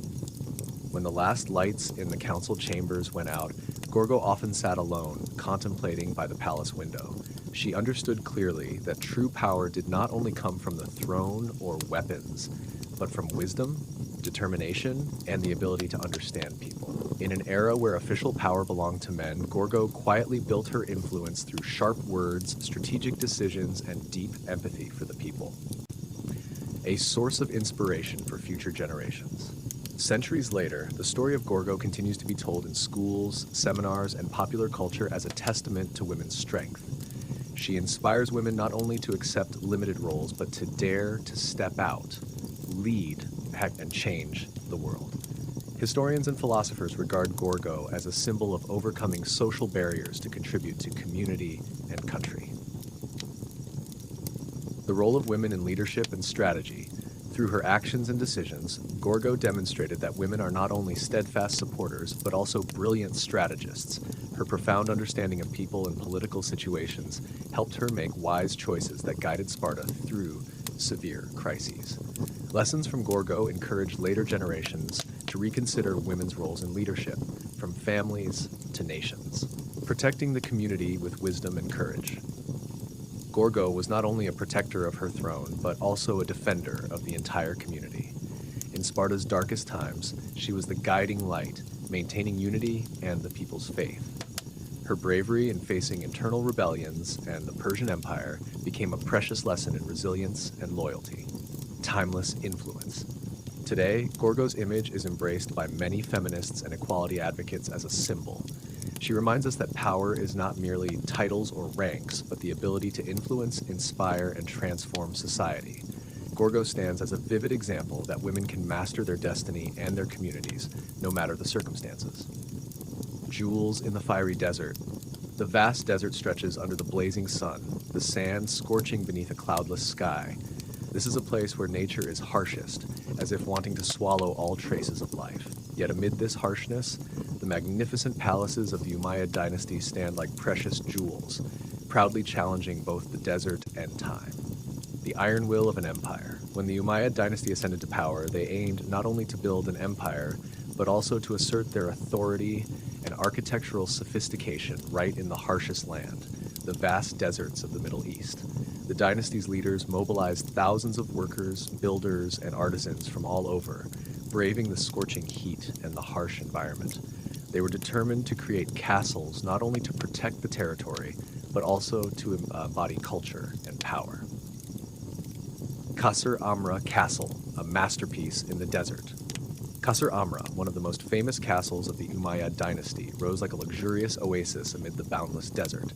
When the last lights in the council chambers went out, Gorgo often sat alone, contemplating by the palace window. She understood clearly that true power did not only come from the throne or weapons, but from wisdom, determination, and the ability to understand people. In an era where official power belonged to men, Gorgo quietly built her influence through sharp words, strategic decisions, and deep empathy for the people. A source of inspiration for future generations. Centuries later, the story of Gorgo continues to be told in schools, seminars, and popular culture as a testament to women's strength. She inspires women not only to accept limited roles, but to dare to step out, lead, and change the world. Historians and philosophers regard Gorgo as a symbol of overcoming social barriers to contribute to community and country. The role of women in leadership and strategy. Through her actions and decisions, Gorgo demonstrated that women are not only steadfast supporters, but also brilliant strategists. Her profound understanding of people and political situations helped her make wise choices that guided Sparta through severe crises. Lessons from Gorgo encouraged later generations to reconsider women's roles in leadership, from families to nations, protecting the community with wisdom and courage. Gorgo was not only a protector of her throne, but also a defender of the entire community. In Sparta's darkest times, she was the guiding light, maintaining unity and the people's faith. Her bravery in facing internal rebellions and the Persian Empire became a precious lesson in resilience and loyalty. Timeless influence. Today, Gorgo's image is embraced by many feminists and equality advocates as a symbol. She reminds us that power is not merely titles or ranks, but the ability to influence, inspire, and transform society. Gorgo stands as a vivid example that women can master their destiny and their communities, no matter the circumstances. jewels in the fiery desert. The vast desert stretches under the blazing sun, the sand scorching beneath a cloudless sky. This is a place where nature is harshest, as if wanting to swallow all traces of life. Yet amid this harshness, the magnificent palaces of the Umayyad dynasty stand like precious jewels, proudly challenging both the desert and time. The iron will of an empire. When the Umayyad dynasty ascended to power, they aimed not only to build an empire, but also to assert their authority and architectural sophistication right in the harshest land, the vast deserts of the Middle East. The dynasty's leaders mobilized thousands of workers, builders, and artisans from all over, braving the scorching heat and the harsh environment. They were determined to create castles not only to protect the territory, but also to embody culture and power. Qasr Amra Castle, a masterpiece in the desert. Qasr Amra, one of the most famous castles of the Umayyad dynasty, rose like a luxurious oasis amid the boundless desert.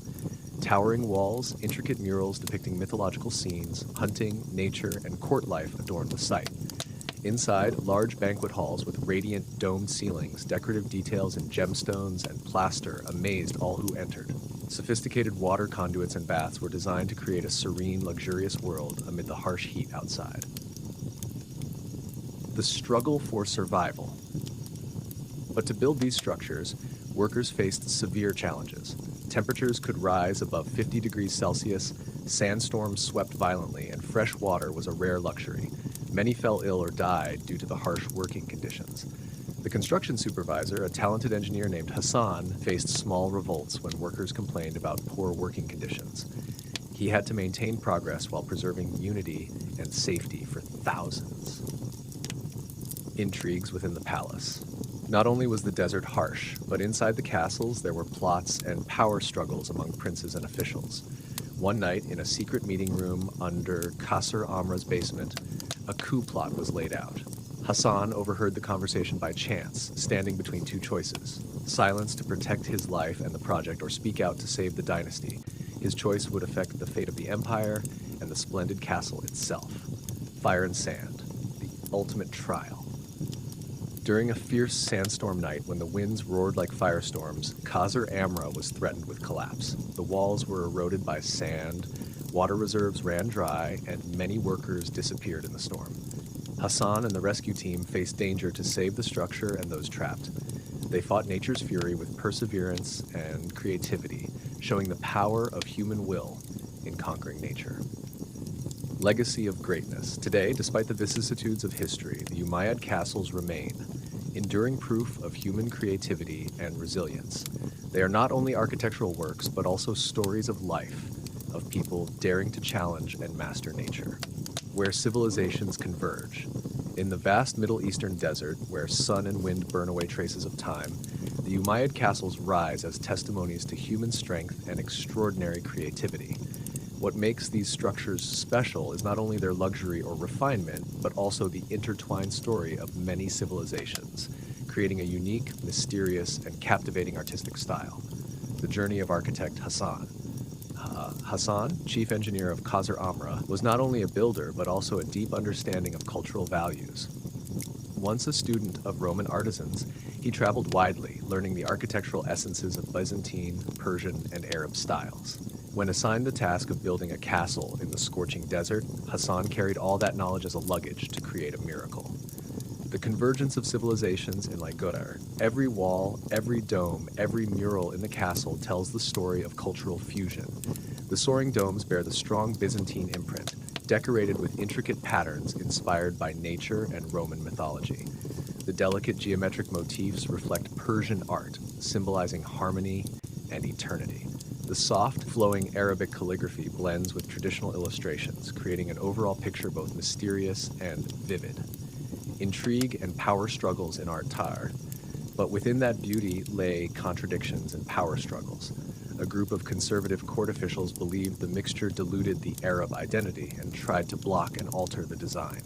Towering walls, intricate murals depicting mythological scenes, hunting, nature, and court life adorned the site. Inside, large banquet halls with radiant domed ceilings, decorative details in gemstones and plaster amazed all who entered. Sophisticated water conduits and baths were designed to create a serene, luxurious world amid the harsh heat outside. The struggle for survival. But to build these structures, workers faced severe challenges. Temperatures could rise above 50 degrees Celsius, sandstorms swept violently, and fresh water was a rare luxury. Many fell ill or died due to the harsh working conditions. The construction supervisor, a talented engineer named Hassan, faced small revolts when workers complained about poor working conditions. He had to maintain progress while preserving unity and safety for thousands. Intrigues within the palace. Not only was the desert harsh, but inside the castles there were plots and power struggles among princes and officials. One night, in a secret meeting room under Qasr Amra's basement, a coup plot was laid out. Hassan overheard the conversation by chance, standing between two choices: silence to protect his life and the project, or speak out to save the dynasty. His choice would affect the fate of the empire and the splendid castle itself. Fire and sand, the ultimate trial. During a fierce sandstorm night when the winds roared like firestorms, Qasr Amra was threatened with collapse. The walls were eroded by sand, water reserves ran dry, and many workers disappeared in the storm. Hassan and the rescue team faced danger to save the structure and those trapped. They fought nature's fury with perseverance and creativity, showing the power of human will in conquering nature. Legacy of greatness. Today, despite the vicissitudes of history, the Umayyad castles remain, enduring proof of human creativity and resilience. They are not only architectural works, but also stories of life, of people daring to challenge and master nature. Where civilizations converge. In the vast Middle Eastern desert, where sun and wind burn away traces of time, the Umayyad castles rise as testimonies to human strength and extraordinary creativity. What makes these structures special is not only their luxury or refinement, but also the intertwined story of many civilizations, creating a unique, mysterious, and captivating artistic style. The journey of architect Hassan. Hassan, chief engineer of Qasr Amra, was not only a builder, but also a deep understanding of cultural values. Once a student of Roman artisans, he traveled widely, learning the architectural essences of Byzantine, Persian, and Arab styles. When assigned the task of building a castle in the scorching desert, Hassan carried all that knowledge as a luggage to create a miracle. The convergence of civilizations in Laigotar. Every wall, every dome, every mural in the castle tells the story of cultural fusion. The soaring domes bear the strong Byzantine imprint, decorated with intricate patterns inspired by nature and Roman mythology. The delicate geometric motifs reflect Persian art, symbolizing harmony and eternity. The soft, flowing Arabic calligraphy blends with traditional illustrations, creating an overall picture both mysterious and vivid. Intrigue and power struggles in art tar, but within that beauty lay contradictions and power struggles. A group of conservative court officials believed the mixture diluted the Arab identity and tried to block and alter the design.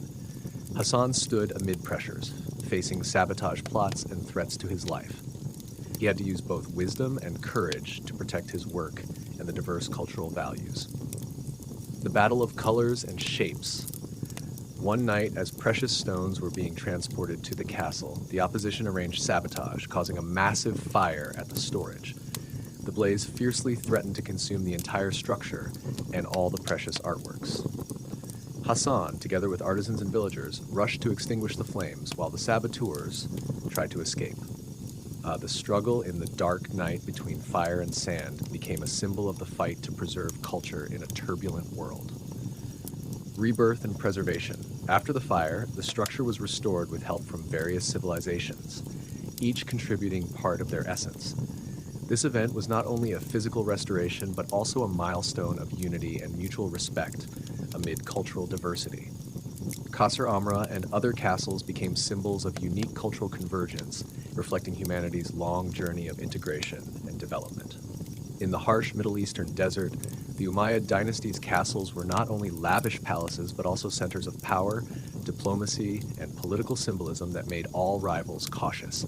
Hassan stood amid pressures, facing sabotage plots and threats to his life. He had to use both wisdom and courage to protect his work and the diverse cultural values. The battle of colors and shapes. One night, as precious stones were being transported to the castle, the opposition arranged sabotage, causing a massive fire at the storage. The blaze fiercely threatened to consume the entire structure and all the precious artworks. Hassan, together with artisans and villagers, rushed to extinguish the flames while the saboteurs tried to escape. The struggle in the dark night between fire and sand became a symbol of the fight to preserve culture in a turbulent world. Rebirth and preservation. After the fire, the structure was restored with help from various civilizations, each contributing part of their essence. This event was not only a physical restoration, but also a milestone of unity and mutual respect amid cultural diversity. Qasr Amra and other castles became symbols of unique cultural convergence, reflecting humanity's long journey of integration and development. In the harsh Middle Eastern desert, the Umayyad dynasty's castles were not only lavish palaces, but also centers of power, diplomacy, and political symbolism that made all rivals cautious.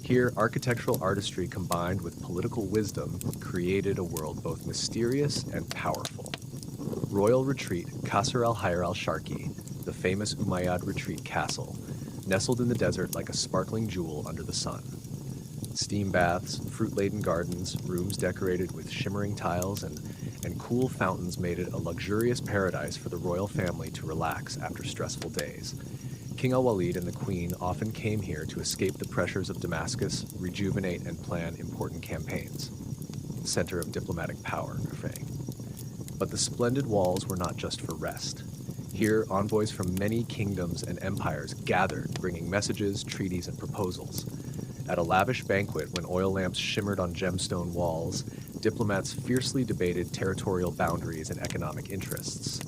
Here, architectural artistry combined with political wisdom created a world both mysterious and powerful. Royal Retreat Qasr al-Hayr al-Sharqi, the famous Umayyad retreat castle, nestled in the desert like a sparkling jewel under the sun. Steam baths, fruit-laden gardens, rooms decorated with shimmering tiles, and cool fountains made it a luxurious paradise for the royal family to relax after stressful days. King al-Walid and the Queen often came here to escape the pressures of Damascus, rejuvenate, and plan important campaigns. Center of diplomatic power, But the splendid walls were not just for rest. Here, envoys from many kingdoms and empires gathered, bringing messages, treaties, and proposals. At a lavish banquet, when oil lamps shimmered on gemstone walls, diplomats fiercely debated territorial boundaries and economic interests.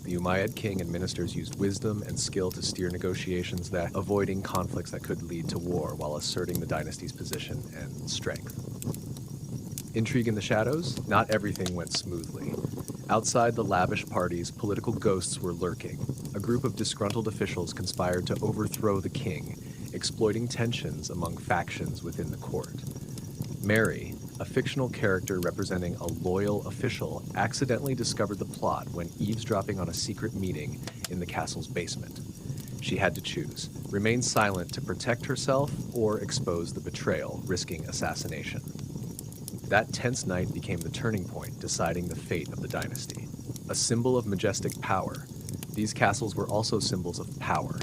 The Umayyad king and ministers used wisdom and skill to steer negotiations, avoiding conflicts that could lead to war while asserting the dynasty's position and strength. Intrigue in the shadows? Not everything went smoothly. Outside the lavish parties, political ghosts were lurking. A group of disgruntled officials conspired to overthrow the king, exploiting tensions among factions within the court. Mary, a fictional character representing a loyal official, accidentally discovered the plot when eavesdropping on a secret meeting in the castle's basement. She had to choose: remain silent to protect herself or expose the betrayal, risking assassination. That tense night became the turning point, deciding the fate of the dynasty. A symbol of majestic power, these castles were also symbols of power,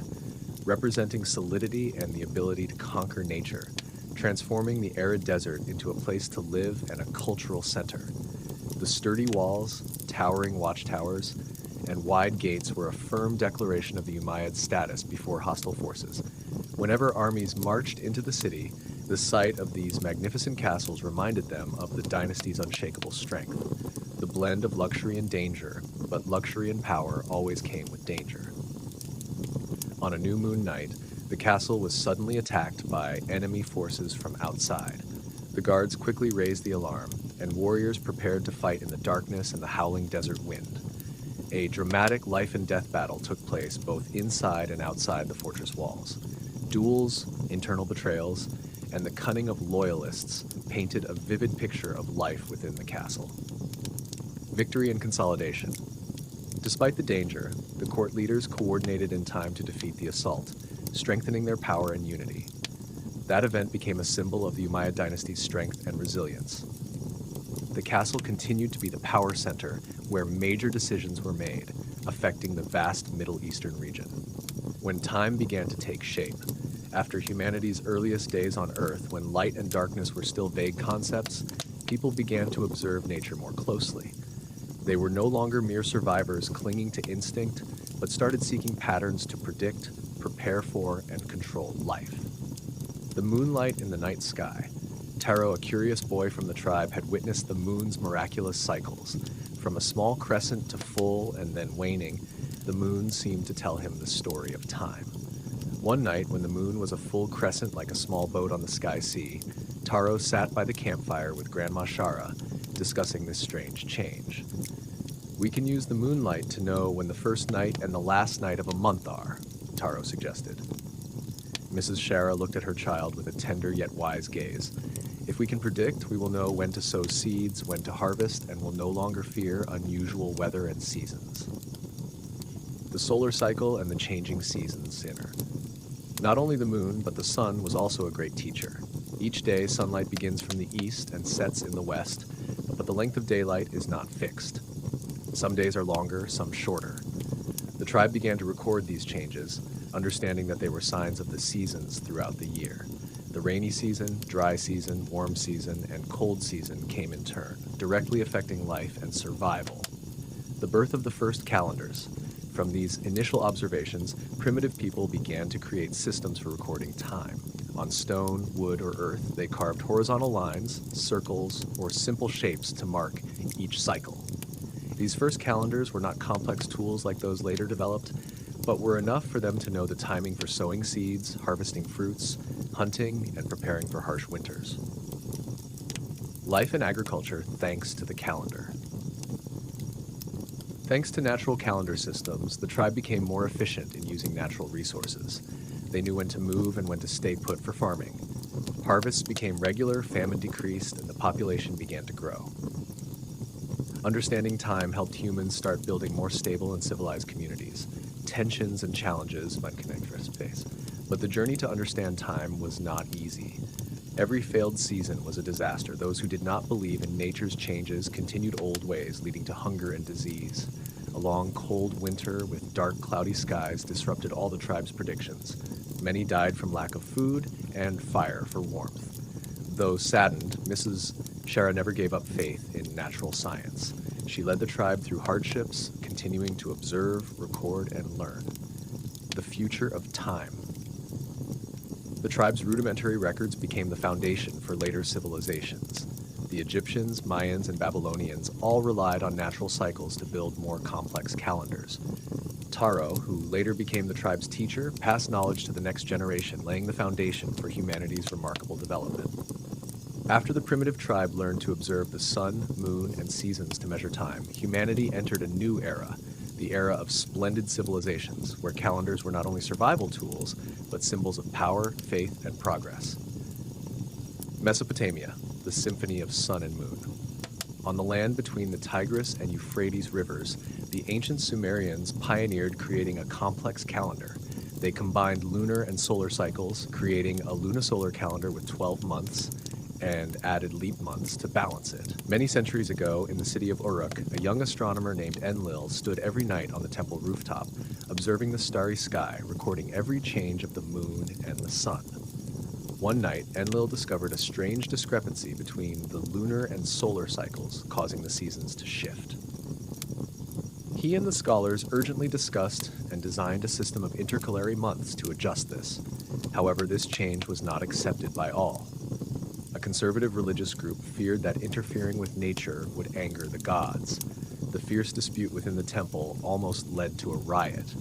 representing solidity and the ability to conquer nature, transforming the arid desert into a place to live and a cultural center. The sturdy walls, towering watchtowers, and wide gates were a firm declaration of the Umayyad status before hostile forces. Whenever armies marched into the city, the sight of these magnificent castles reminded them of the dynasty's unshakable strength. The blend of luxury and danger, but luxury and power always came with danger. On a new moon night, the castle was suddenly attacked by enemy forces from outside. The guards quickly raised the alarm, and warriors prepared to fight in the darkness and the howling desert wind. A dramatic life-and-death battle took place both inside and outside the fortress walls. Duels, internal betrayals, and the cunning of loyalists painted a vivid picture of life within the castle. Victory and consolidation. Despite the danger, the court leaders coordinated in time to defeat the assault, strengthening their power and unity. That event became a symbol of the Umayyad dynasty's strength and resilience. The castle continued to be the power center where major decisions were made, affecting the vast Middle Eastern region. When time began to take shape, after humanity's earliest days on Earth, when light and darkness were still vague concepts, people began to observe nature more closely. They were no longer mere survivors clinging to instinct, but started seeking patterns to predict, prepare for, and control life. The moonlight in the night sky. Taro, a curious boy from the tribe, had witnessed the moon's miraculous cycles. From a small crescent to full and then waning, the moon seemed to tell him the story of time. One night, when the moon was a full crescent like a small boat on the sky sea, Taro sat by the campfire with Grandma Shara, discussing this strange change. "We can use the moonlight to know when the first night and the last night of a month are," Taro suggested. Mrs. Shara looked at her child with a tender yet wise gaze. "If we can predict, we will know when to sow seeds, when to harvest, and will no longer fear unusual weather and seasons." the solar cycle and the changing seasons sinner. Not only the moon, but the sun was also a great teacher. Each day, sunlight begins from the east and sets in the west, but the length of daylight is not fixed. Some days are longer, some shorter. The tribe began to record these changes, understanding that they were signs of the seasons throughout the year. The rainy season, dry season, warm season, and cold season came in turn, directly affecting life and survival. The birth of the first calendars. From these initial observations, primitive people began to create systems for recording time. On stone, wood, or earth, they carved horizontal lines, circles, or simple shapes to mark each cycle. These first calendars were not complex tools like those later developed, but were enough for them to know the timing for sowing seeds, harvesting fruits, hunting, and preparing for harsh winters. Life in agriculture thanks to the calendar. Thanks to natural calendar systems, the tribe became more efficient in using natural resources. They knew when to move and when to stay put for farming. Harvests became regular, famine decreased, and the population began to grow. Understanding time helped humans start building more stable and civilized communities. Tensions and challenges might connect for space, but the journey to understand time was not easy. Every failed season was a disaster. Those who did not believe in nature's changes continued old ways, leading to hunger and disease. A long, cold winter with dark, cloudy skies disrupted all the tribe's predictions. Many died from lack of food and fire for warmth. Though saddened, Mrs. Shara never gave up faith in natural science. She led the tribe through hardships, continuing to observe, record, and learn. The future of time. The tribe's rudimentary records became the foundation for later civilizations. The Egyptians, Mayans, and Babylonians all relied on natural cycles to build more complex calendars. Taro, who later became the tribe's teacher, passed knowledge to the next generation, laying the foundation for humanity's remarkable development. After the primitive tribe learned to observe the sun, moon, and seasons to measure time, humanity entered a new era, the era of splendid civilizations, where calendars were not only survival tools, but symbols of power, faith, and progress. Mesopotamia, the symphony of sun and moon. On the land between the Tigris and Euphrates rivers, the ancient Sumerians pioneered creating a complex calendar. They combined lunar and solar cycles, creating a lunisolar calendar with 12 months, and added leap months to balance it. Many centuries ago, in the city of Uruk, a young astronomer named Enlil stood every night on the temple rooftop, observing the starry sky, recording every change of the moon and the sun. One night, Enlil discovered a strange discrepancy between the lunar and solar cycles, causing the seasons to shift. He and the scholars urgently discussed and designed a system of intercalary months to adjust this. However, this change was not accepted by all. A conservative religious group feared that interfering with nature would anger the gods. The fierce dispute within the temple almost led to a riot.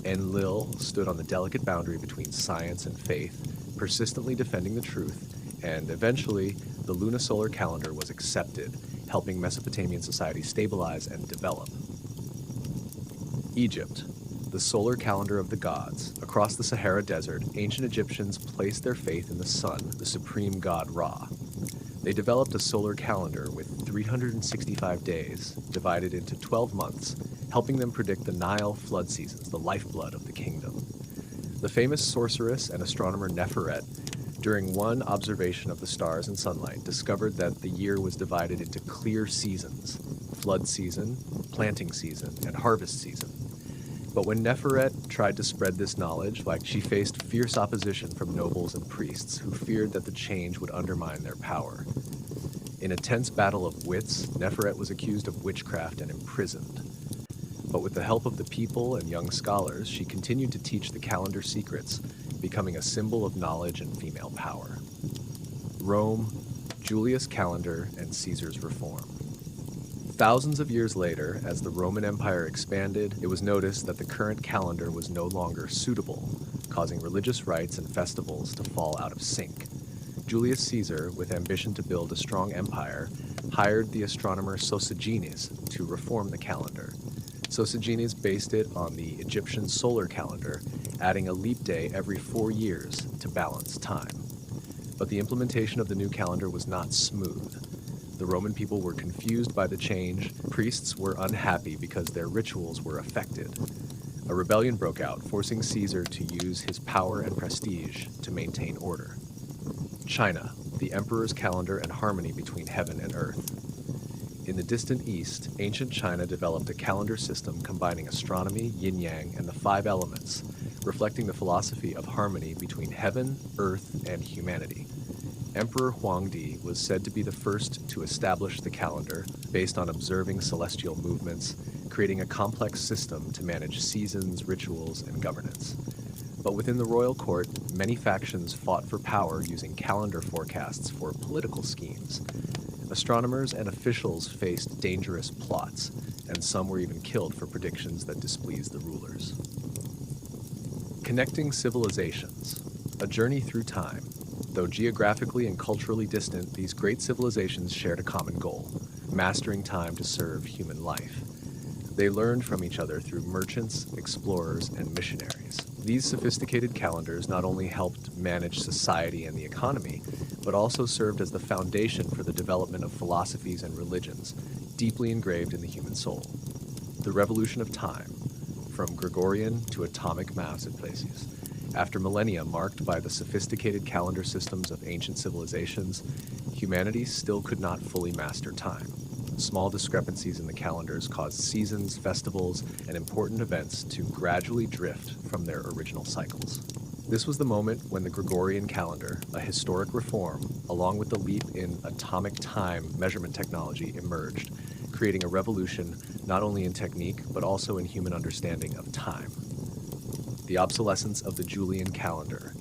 Enlil stood on the delicate boundary between science and faith, persistently defending the truth, and eventually the lunisolar calendar was accepted, helping Mesopotamian society stabilize and develop. Egypt, the solar calendar of the gods. Across the Sahara Desert, ancient Egyptians placed their faith in the sun, the supreme god Ra. They developed a solar calendar with 365 days, divided into 12 months, helping them predict the Nile flood seasons, the lifeblood of the kingdom. The famous sorceress and astronomer Neferet, during one observation of the stars and sunlight, discovered that the year was divided into clear seasons: flood season, planting season, and harvest season. But when Neferet tried to spread this knowledge, she faced fierce opposition from nobles and priests who feared that the change would undermine their power. In a tense battle of wits, Neferet was accused of witchcraft and imprisoned. But with the help of the people and young scholars, she continued to teach the calendar secrets, becoming a symbol of knowledge and female power. Rome, Julius' calendar, and Caesar's reform. Thousands of years later, as the Roman Empire expanded, it was noticed that the current calendar was no longer suitable, causing religious rites and festivals to fall out of sync. Julius Caesar, with ambition to build a strong empire, hired the astronomer Sosigenes to reform the calendar. Sosigenes based it on the Egyptian solar calendar, adding a leap day every 4 years to balance time. But the implementation of the new calendar was not smooth. The Roman people were confused by the change, priests were unhappy because their rituals were affected. A rebellion broke out, forcing Caesar to use his power and prestige to maintain order. China, the emperor's calendar and harmony between heaven and earth. In the distant east, ancient China developed a calendar system combining astronomy, yin-yang, and the five elements, reflecting the philosophy of harmony between heaven, earth, and humanity. Emperor Huangdi was said to be the first to establish the calendar based on observing celestial movements, creating a complex system to manage seasons, rituals, and governance. But within the royal court, many factions fought for power using calendar forecasts for political schemes. Astronomers and officials faced dangerous plots, and some were even killed for predictions that displeased the rulers. Connecting civilizations, a journey through time. Though geographically and culturally distant, these great civilizations shared a common goal: mastering time to serve human life. They learned from each other through merchants, explorers, and missionaries. These sophisticated calendars not only helped manage society and the economy, but also served as the foundation for the development of philosophies and religions, deeply engraved in the human soul. The revolution of time, from Gregorian to atomic mass at places. After millennia marked by the sophisticated calendar systems of ancient civilizations, humanity still could not fully master time. Small discrepancies in the calendars caused seasons, festivals, and important events to gradually drift from their original cycles. This was the moment when the Gregorian calendar, a historic reform, along with the leap in atomic time measurement technology, emerged, creating a revolution not only in technique but also in human understanding of time. The obsolescence of the Julian calendar.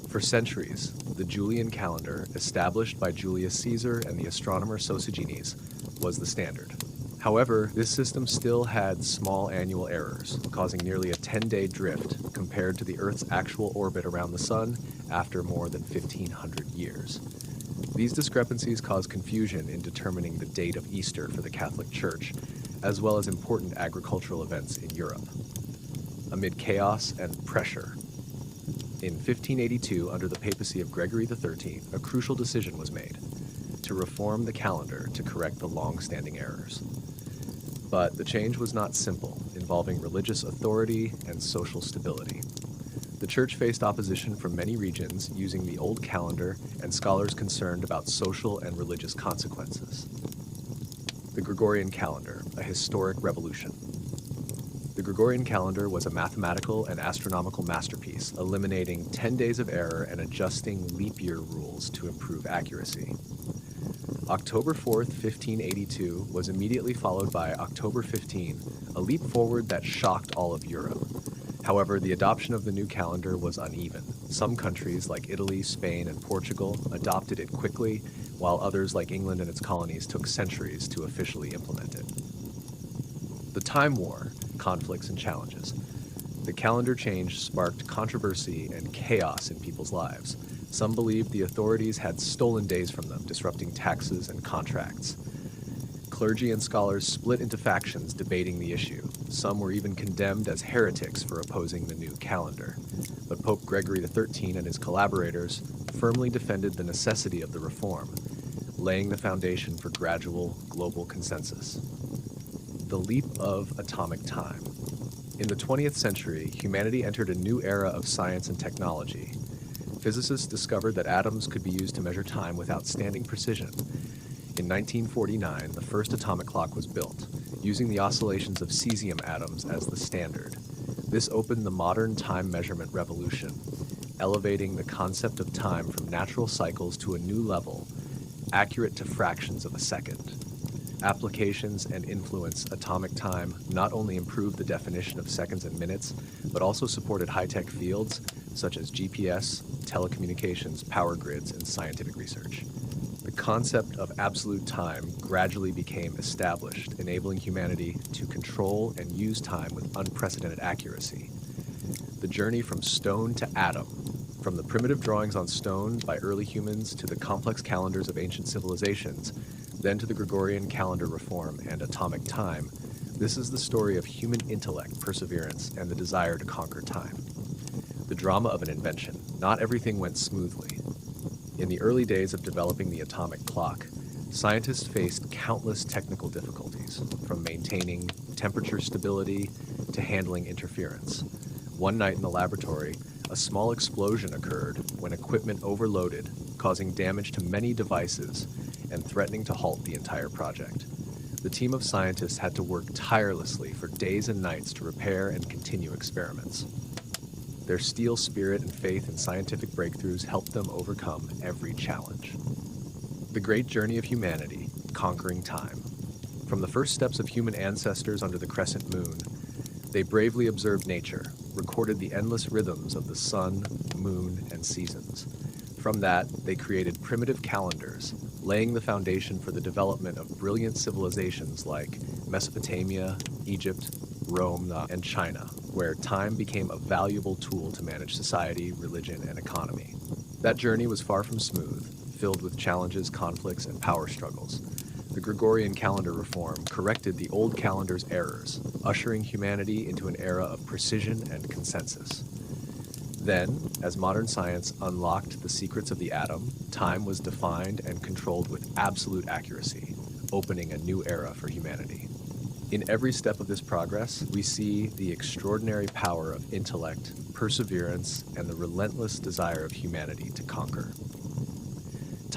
For centuries, the Julian calendar, established by Julius Caesar and the astronomer Sosigenes, was the standard. However, this system still had small annual errors, causing nearly a 10-day drift compared to the Earth's actual orbit around the Sun after more than 1,500 years. These discrepancies caused confusion in determining the date of Easter for the Catholic Church, as well as important agricultural events in Europe. Amid chaos and pressure, in 1582, under the papacy of Gregory XIII, a crucial decision was made: to reform the calendar to correct the long-standing errors. But the change was not simple, involving religious authority and social stability. The Church faced opposition from many regions using the old calendar and scholars concerned about social and religious consequences. The Gregorian calendar, a historic revolution. The Gregorian calendar was a mathematical and astronomical masterpiece, eliminating 10 days of error and adjusting leap year rules to improve accuracy. October 4th, 1582 was immediately followed by October 15, a leap forward that shocked all of Europe. However, the adoption of the new calendar was uneven. Some countries, like Italy, Spain, and Portugal, adopted it quickly, while others, like England and its colonies, took centuries to officially implement it. The Time War, conflicts and challenges. The calendar change sparked controversy and chaos in people's lives. Some believed the authorities had stolen days from them, disrupting taxes and contracts. Clergy and scholars split into factions debating the issue. Some were even condemned as heretics for opposing the new calendar. But Pope Gregory XIII and his collaborators firmly defended the necessity of the reform, laying the foundation for gradual global consensus. The leap of atomic time. In the 20th century, humanity entered a new era of science and technology. Physicists discovered that atoms could be used to measure time with outstanding precision. In 1949, the first atomic clock was built, using the oscillations of cesium atoms as the standard. This opened the modern time measurement revolution, elevating the concept of time from natural cycles to a new level, accurate to fractions of a second. Applications and influence atomic time not only improved the definition of seconds and minutes, but also supported high-tech fields such as GPS, telecommunications, power grids, and scientific research. The concept of absolute time gradually became established, enabling humanity to control and use time with unprecedented accuracy. The journey from stone to atom, from the primitive drawings on stone by early humans to the complex calendars of ancient civilizations, then to the Gregorian calendar reform and atomic time, this is the story of human intellect, perseverance, and the desire to conquer time. The drama of an invention. Not everything went smoothly. In the early days of developing the atomic clock, scientists faced countless technical difficulties, from maintaining temperature stability to handling interference. One night in the laboratory, a small explosion occurred when equipment overloaded, causing damage to many devices and threatening to halt the entire project. The team of scientists had to work tirelessly for days and nights to repair and continue experiments. Their steel spirit and faith in scientific breakthroughs helped them overcome every challenge. The great journey of humanity, conquering time. From the first steps of human ancestors under the crescent moon, they bravely observed nature, recorded the endless rhythms of the sun, moon, and seasons. From that, they created primitive calendars, laying the foundation for the development of brilliant civilizations like Mesopotamia, Egypt, Rome, and China, where time became a valuable tool to manage society, religion, and economy. That journey was far from smooth, filled with challenges, conflicts, and power struggles. The Gregorian calendar reform corrected the old calendar's errors, ushering humanity into an era of precision and consensus. Then, as modern science unlocked the secrets of the atom, time was defined and controlled with absolute accuracy, opening a new era for humanity. In every step of this progress, we see the extraordinary power of intellect, perseverance, and the relentless desire of humanity to conquer.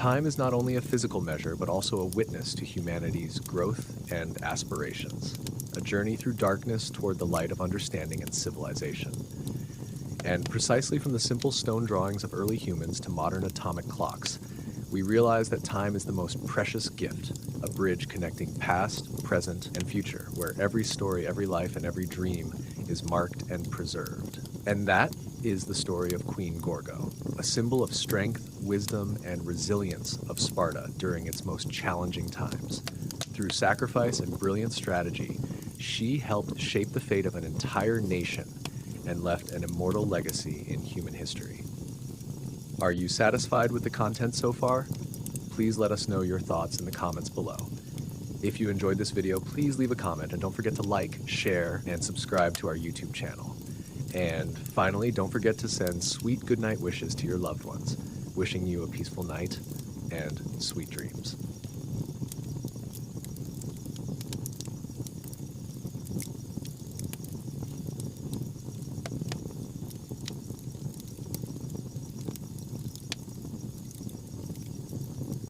Time is not only a physical measure, but also a witness to humanity's growth and aspirations, a journey through darkness toward the light of understanding and civilization. And precisely from the simple stone drawings of early humans to modern atomic clocks, we realize that time is the most precious gift, a bridge connecting past, present, and future, where every story, every life, and every dream is marked and preserved. And that is the story of Queen Gorgo, a symbol of strength, wisdom, and resilience of Sparta during its most challenging times. Through sacrifice and brilliant strategy, she helped shape the fate of an entire nation and left an immortal legacy in human history. Are you satisfied with the content so far? Please let us know your thoughts in the comments below. If you enjoyed this video, please leave a comment and don't forget to like, share, and subscribe to our YouTube channel. And finally, don't forget to send sweet goodnight wishes to your loved ones, wishing you a peaceful night and sweet dreams.